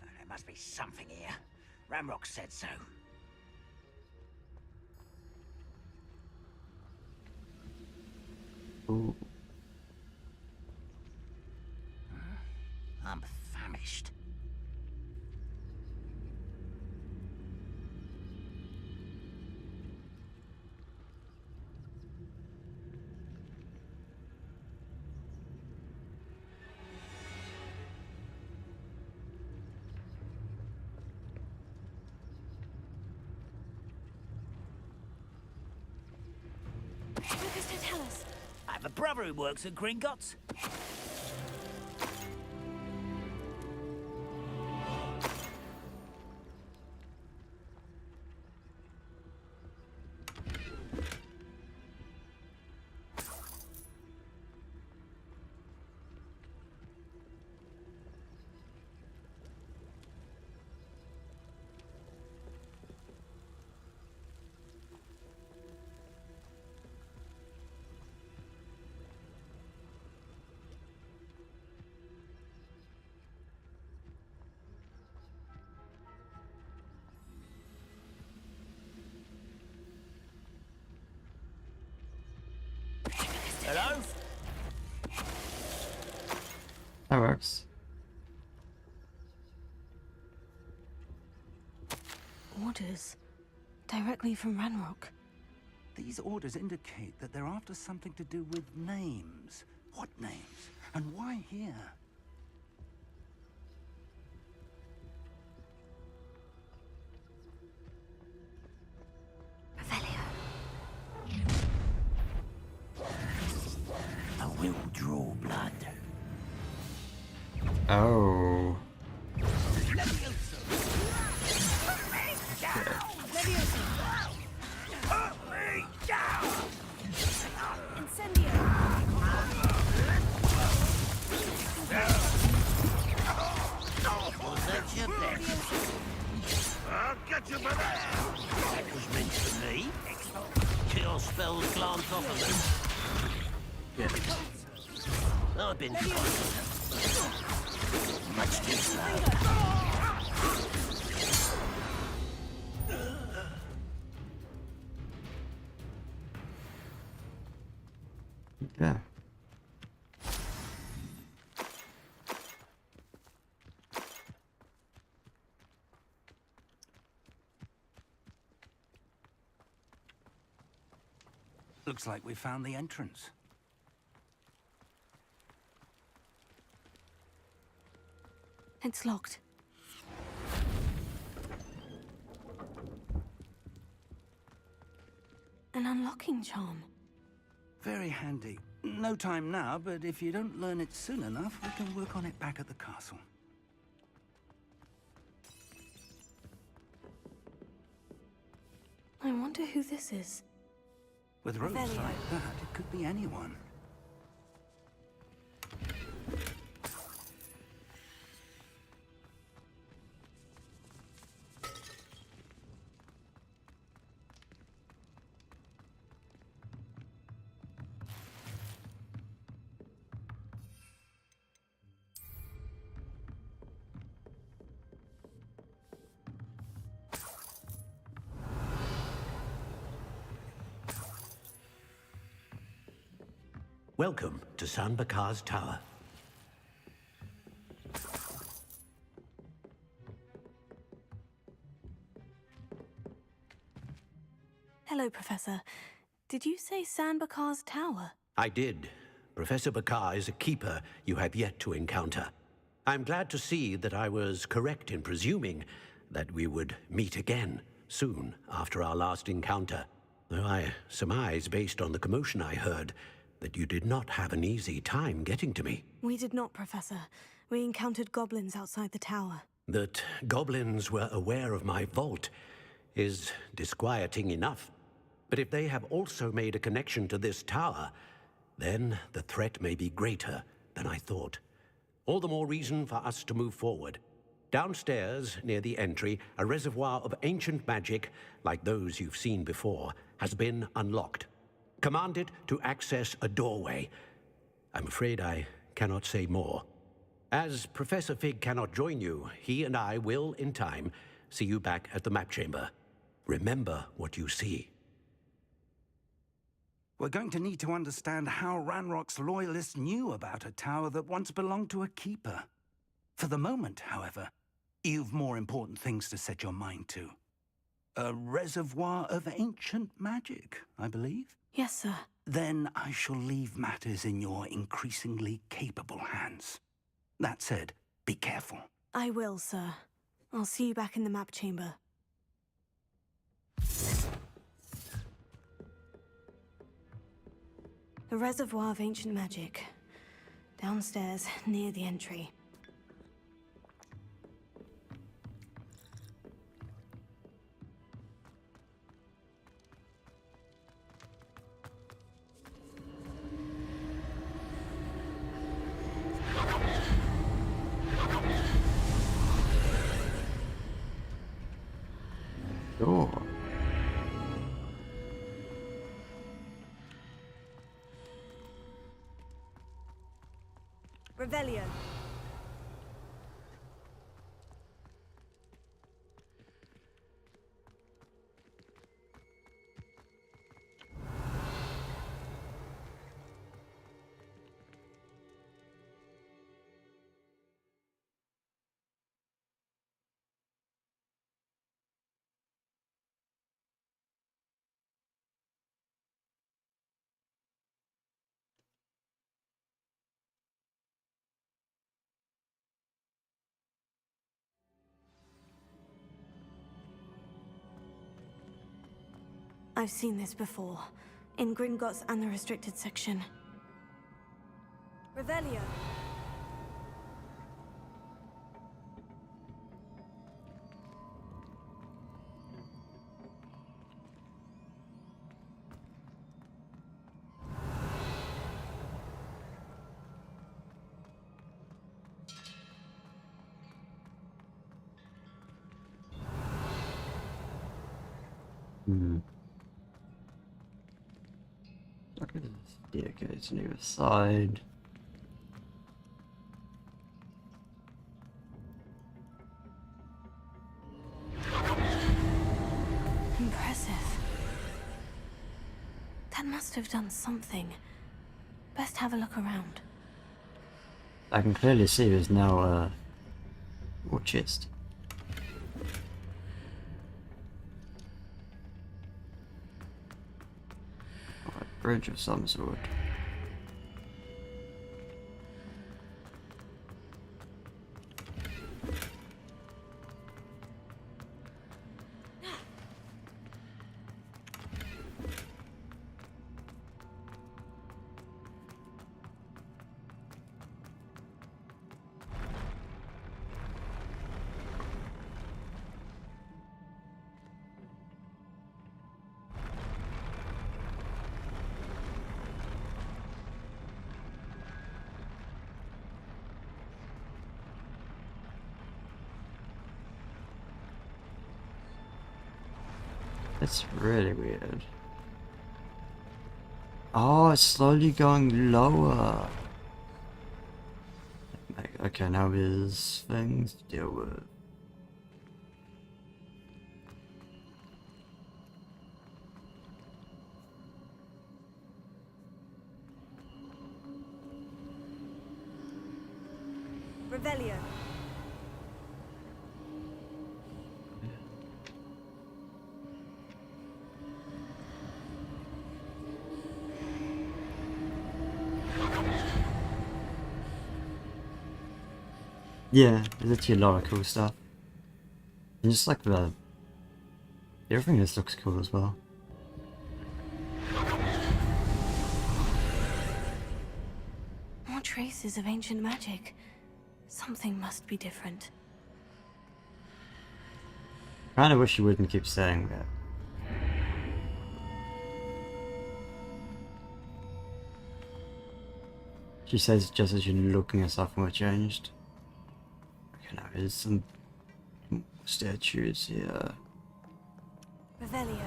There must be something here. Ramrock said so. Ooh. I'm famished. Petrificus Totalis. I have a brother who works at Gringotts. Hello? That works. Orders. Directly from Ranrock. These orders indicate that they're after something to do with names. What names? And why here? I will draw blood. Oh. Was that your best? I'll get you for that. That was meant for me. Kill spells glance off of them. Yeah. I've been trying. Much too slow. Yeah. Looks like we found the entrance. It's locked. An unlocking charm. Very handy. No time now, but if you don't learn it soon enough, we can work on it back at the castle. I wonder who this is. With robes like that, it could be anyone. Welcome to San Bakar's Tower. Hello, Professor. Did you say San Bakar's tower? I did. Professor Bakar is a keeper you have yet to encounter. I'm glad to see that I was correct in presuming that we would meet again soon after our last encounter. Though I surmise, based on the commotion I heard, that you did not have an easy time getting to me. We did not, Professor. We encountered goblins outside the tower. That goblins were aware of my vault is disquieting enough. But if they have also made a connection to this tower, then the threat may be greater than I thought. All the more reason for us to move forward. Downstairs, near the entry, a reservoir of ancient magic, like those you've seen before, has been unlocked. Commanded to access a doorway. I'm afraid I cannot say more. As Professor Fig cannot join you, he and I will, in time, see you back at the map chamber. Remember what you see. We're going to need to understand how Ranrock's loyalists knew about a tower that once belonged to a keeper. For the moment, however, you've more important things to set your mind to. A reservoir of ancient magic, I believe? Yes, sir. Then I shall leave matters in your increasingly capable hands. That said, be careful. I will, sir. I'll see you back in the map chamber. A reservoir of ancient magic. Downstairs, near the entry. Door. Revelio. I've seen this before. In Gringotts and the restricted section. Revelio. Look at this staircase on either side. Impressive. That must have done something. Best have a look around. I can clearly see there's now a war chest. Or a bridge of some sort. It's really weird. Oh, it's slowly going lower. Okay, now there's things to deal with. Revelio. Yeah, there's actually a lot of cool stuff. And just like everything just looks cool as well. More traces of ancient magic. Something must be different. Kinda wish you wouldn't keep saying that. She says just as you're looking at stuff more changed. Okay, now there's some statues here. Revelio.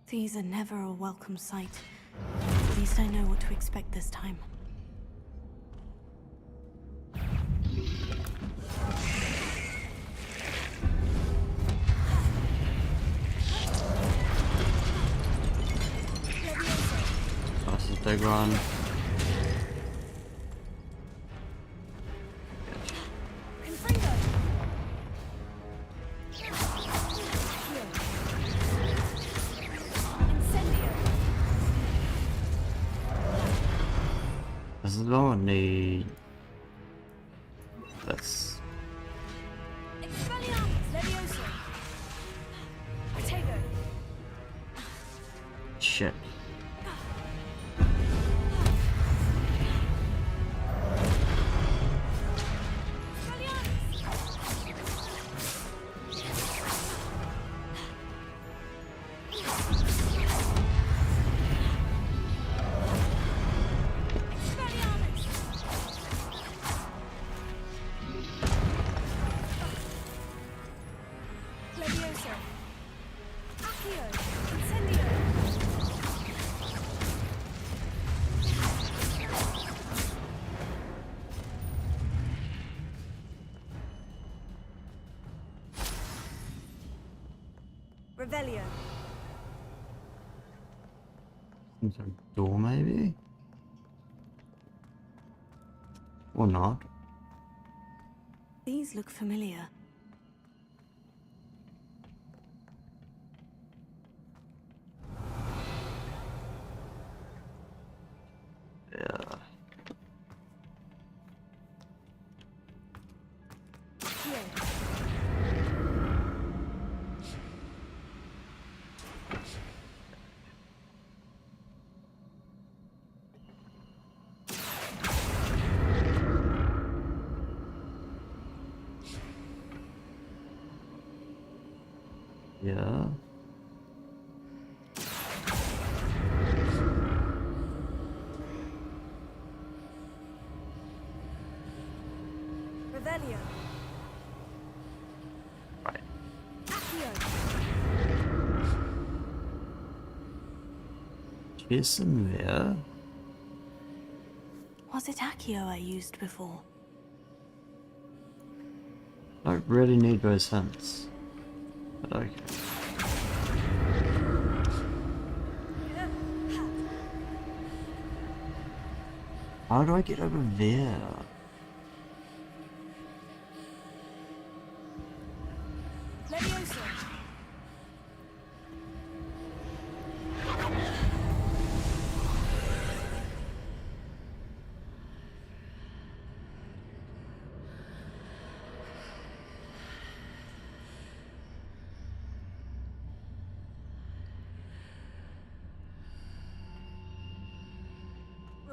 These are never a welcome sight. At least I know what to expect this time. That's a big one. There's no one need this. Shit. Revelio. Some sort of door, maybe? Or not. These look familiar. Yeah. Yeah. Revelio. Right. Here's somewhere. Was it Accio I used before? Don't really need those hints. But okay. How do I get over there? Levioso.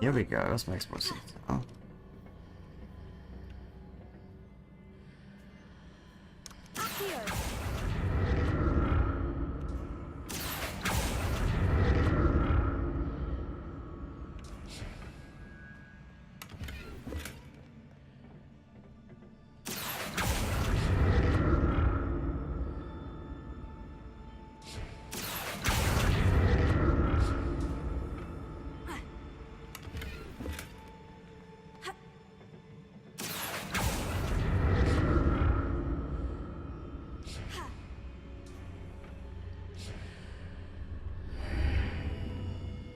Here we go, that makes more sense now.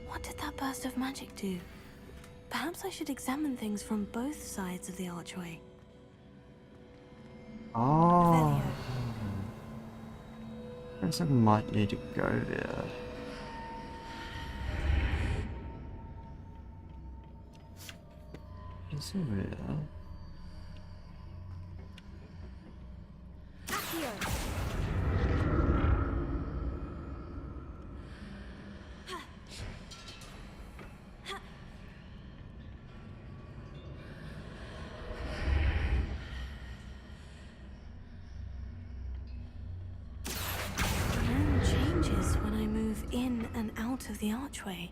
What did that burst of magic do? Perhaps I should examine things from both sides of the archway. Oh. I guess I might need to go there. Is it there? The room changes when I move in and out of the archway.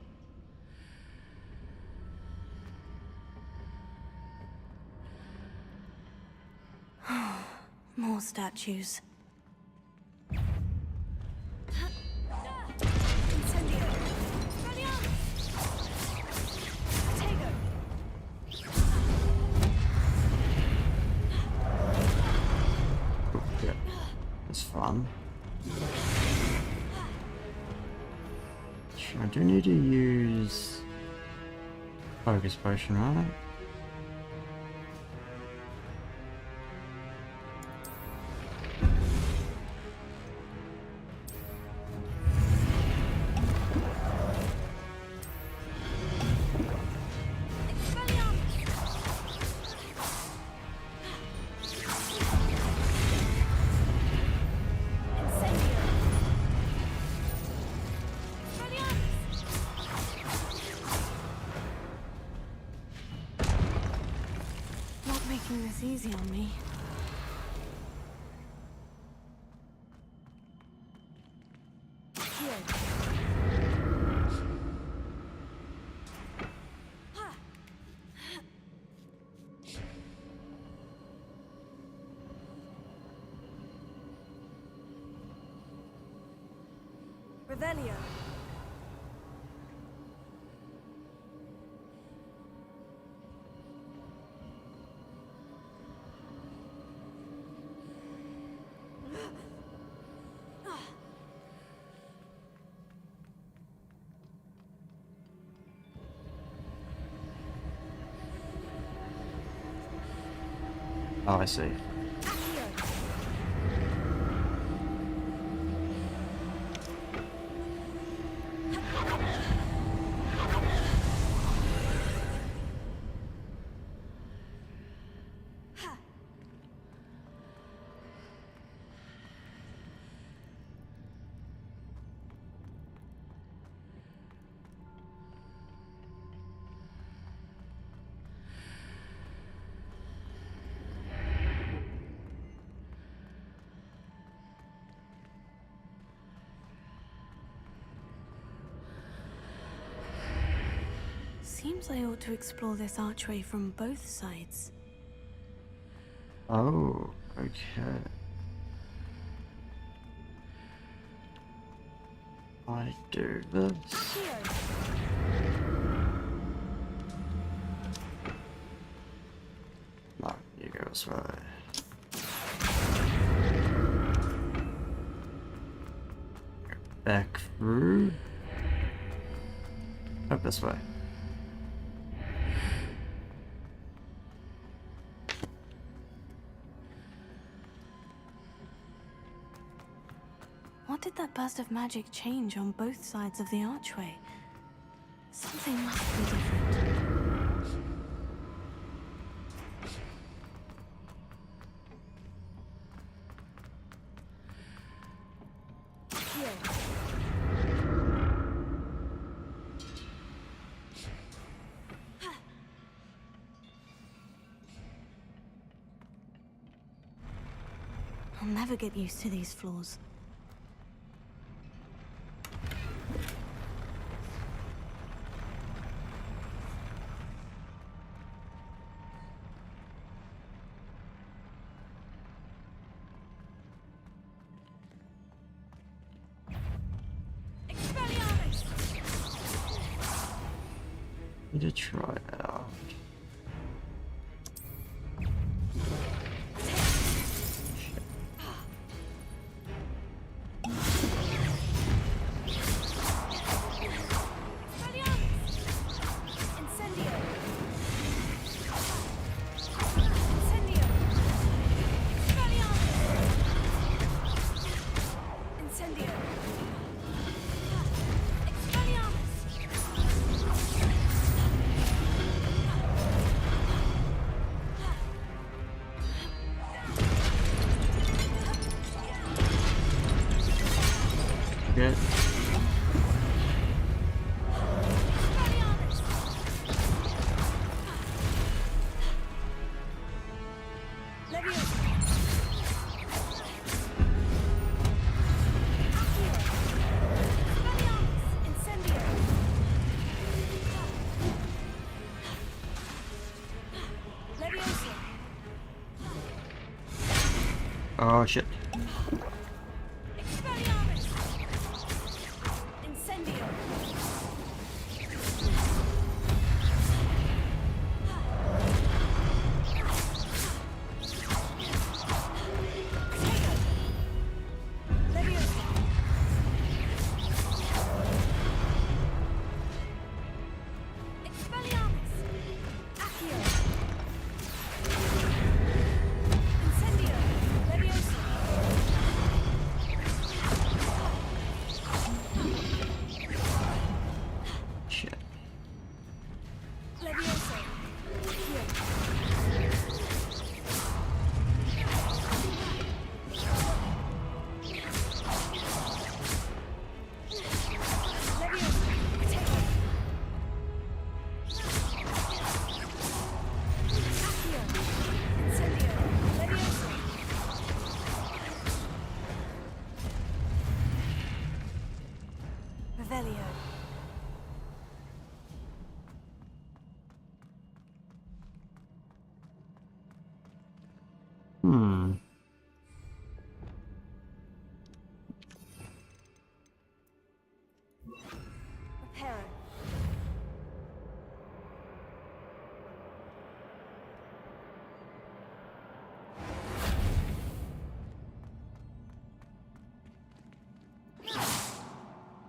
More statues. Yeah, it's fun. I do need to use focus potion, right? Not making this easy on me. Revelio. Oh, I see. Seems I ought to explore this archway from both sides. Oh, okay. I do this. No, you go this way. Back through. Up this way. What did that burst of magic change on both sides of the archway? Something must be different. I'll never get used to these floors. Need to try that out. Good. Oh shit.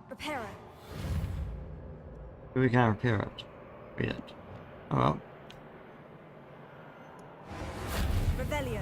Repair it. We can't repair it. Read it. Oh well. Revelio.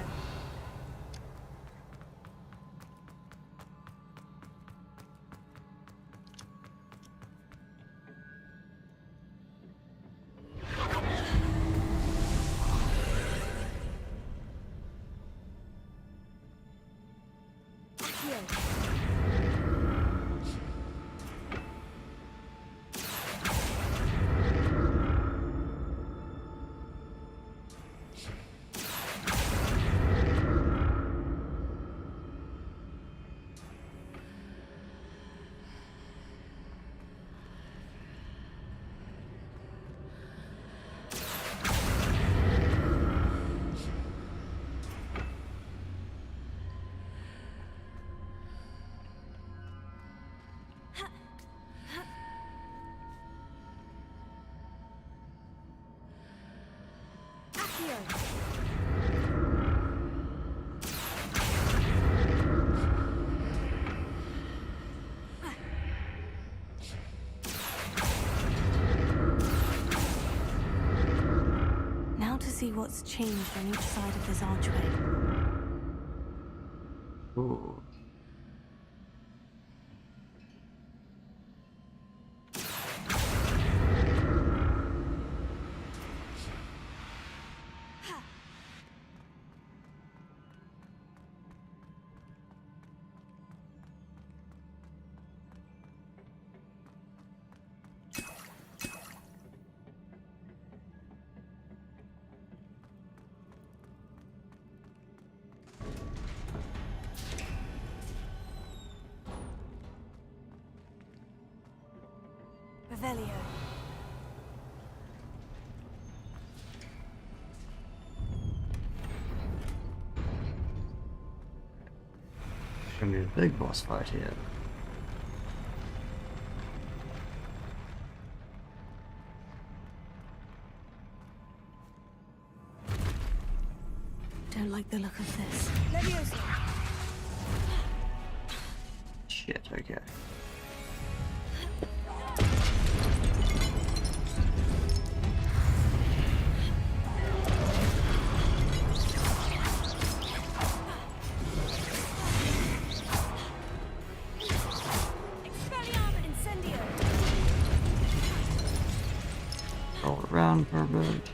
Now to see what's changed on each side of this archway. Ooh. Revelio. It's gonna be a big boss fight here. Don't like the look of this. Shit, okay. Roll around for a bit.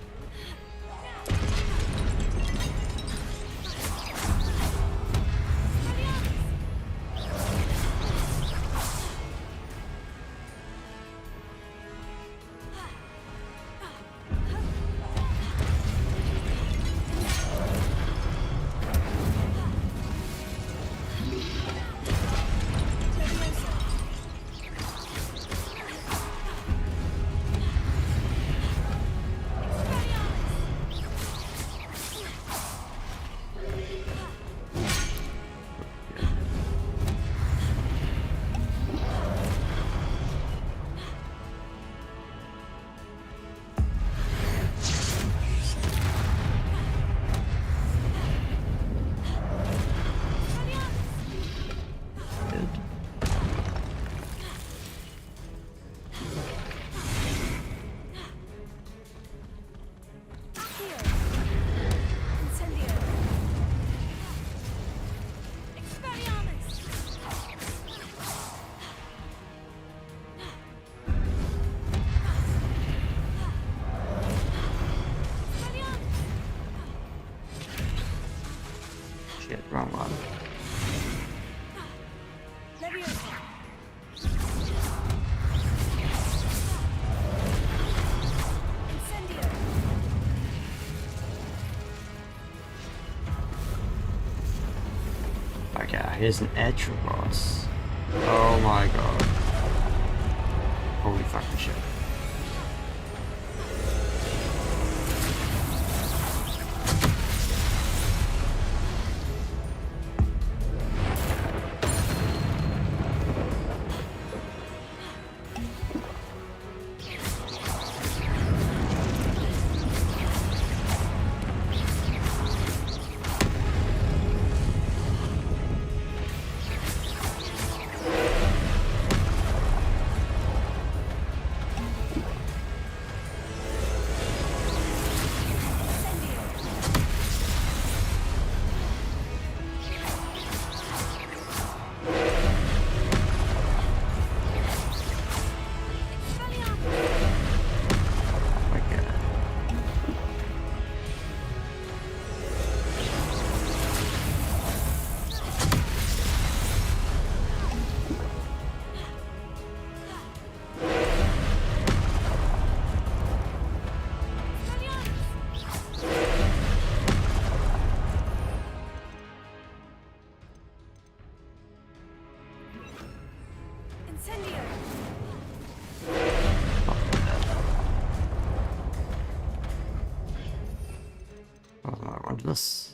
Shit, wrong one. Okay, here's an edge boss. Oh my god. Holy fucking shit. Oh, I want this.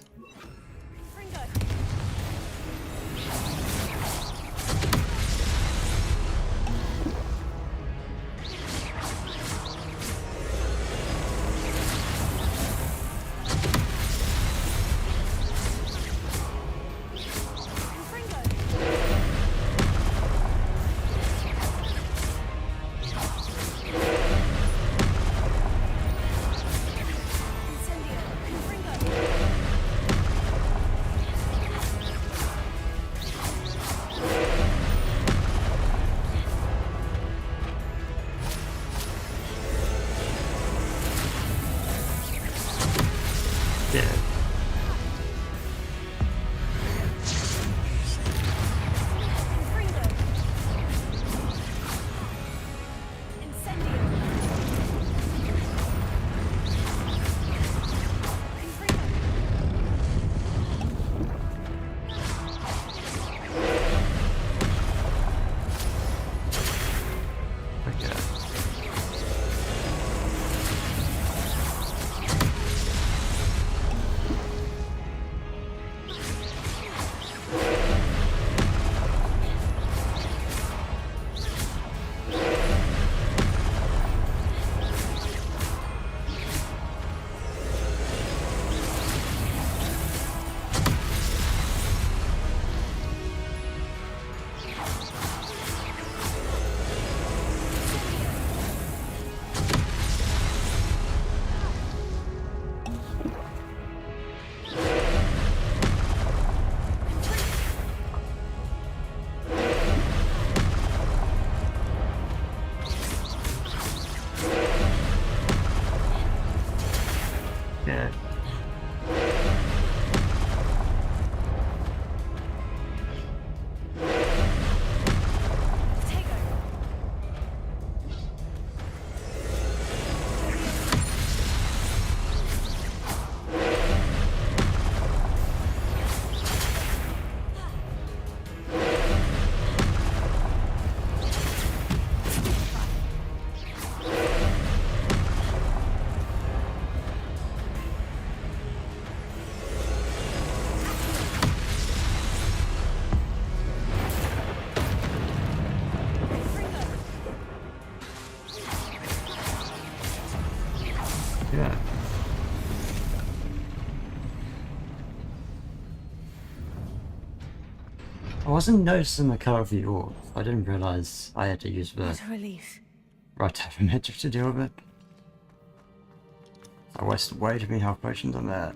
wasn't noticing the colour of the orb. I didn't realise I had to use the What a relief. right type of magic to deal with it. I wasted way too many health potions on that.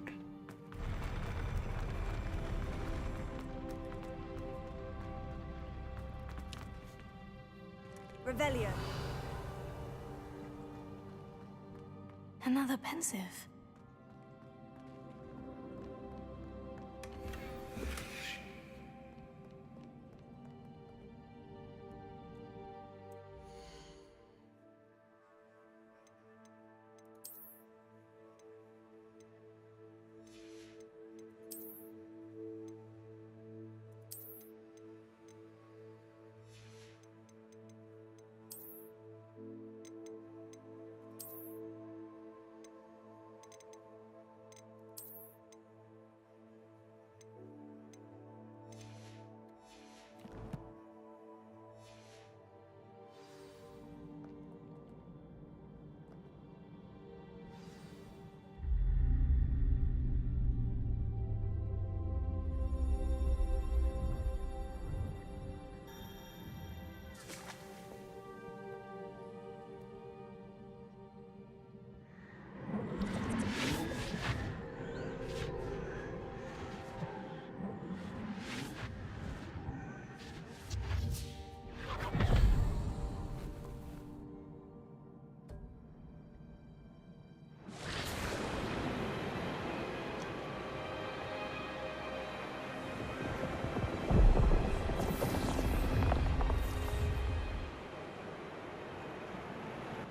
Revelio. Another pensive.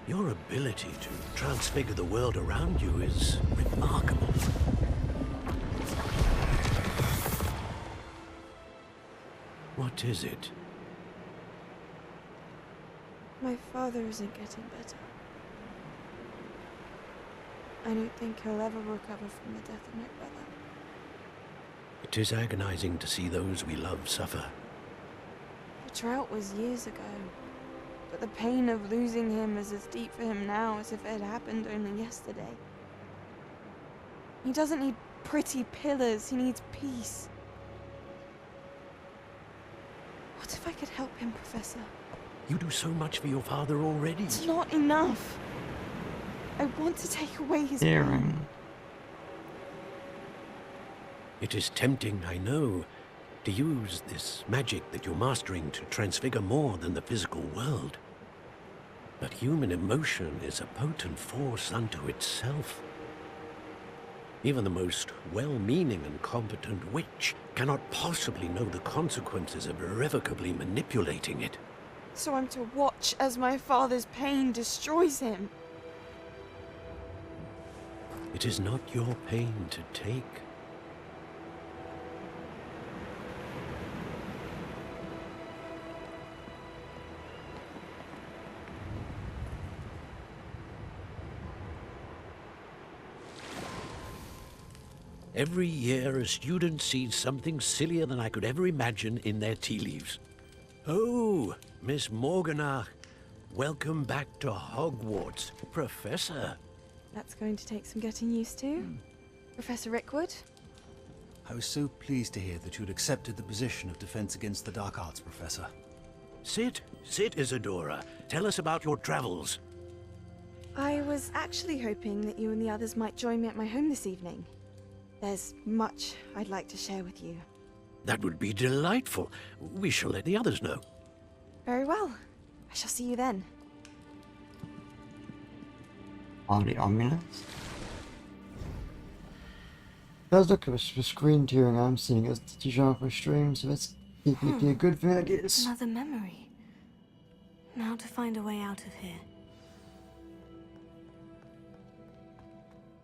Your ability to transfigure the world around you is remarkable. What is it? My father isn't getting better. I don't think he'll ever recover from the death of my brother. It is agonizing to see those we love suffer. The drought was years ago, but the pain of losing him is as deep for him now as if it had happened only yesterday. He doesn't need pretty pillars, he needs peace. What if I could help him, Professor? You do so much for your father already. It's not enough. I want to take away his pain. It is tempting, I know, to use this magic that you're mastering to transfigure more than the physical world. But human emotion is a potent force unto itself. Even the most well-meaning and competent witch cannot possibly know the consequences of irrevocably manipulating it. So I'm to watch as my father's pain destroys him. It is not your pain to take. Every year, a student sees something sillier than I could ever imagine in their tea leaves. Oh, Miss Morganach, welcome back to Hogwarts, Professor. That's going to take some getting used to. Professor Rickwood? I was so pleased to hear that you'd accepted the position of Defense Against the Dark Arts, Professor. Sit, Isadora. Tell us about your travels. I was actually hoping that you and the others might join me at my home this evening. There's much I'd like to share with you. That would be delightful. We shall let the others know. Very well. I shall see you then. Are the ominous? Does look at the screen tearing I'm seeing as the teacher for stream, so that's definitely a good thing, I guess. Another memory. Now to find a way out of here.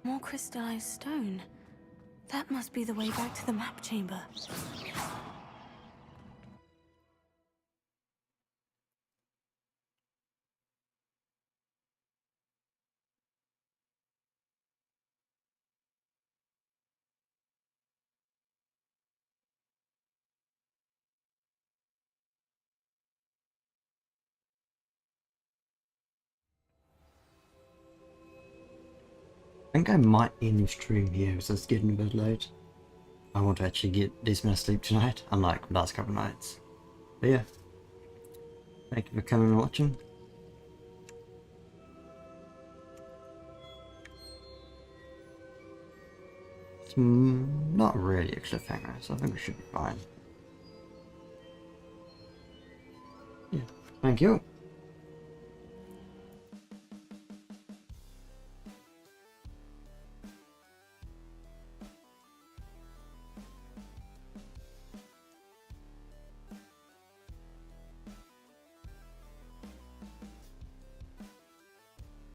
More crystallized stone. That must be the way back to the map chamber. I think I might end the stream here because it's getting a bit late. I want to actually get decent amount of sleep tonight, unlike the last couple of nights. But yeah, thank you for coming and watching. It's not really a cliffhanger, so I think we should be fine. Yeah, thank you.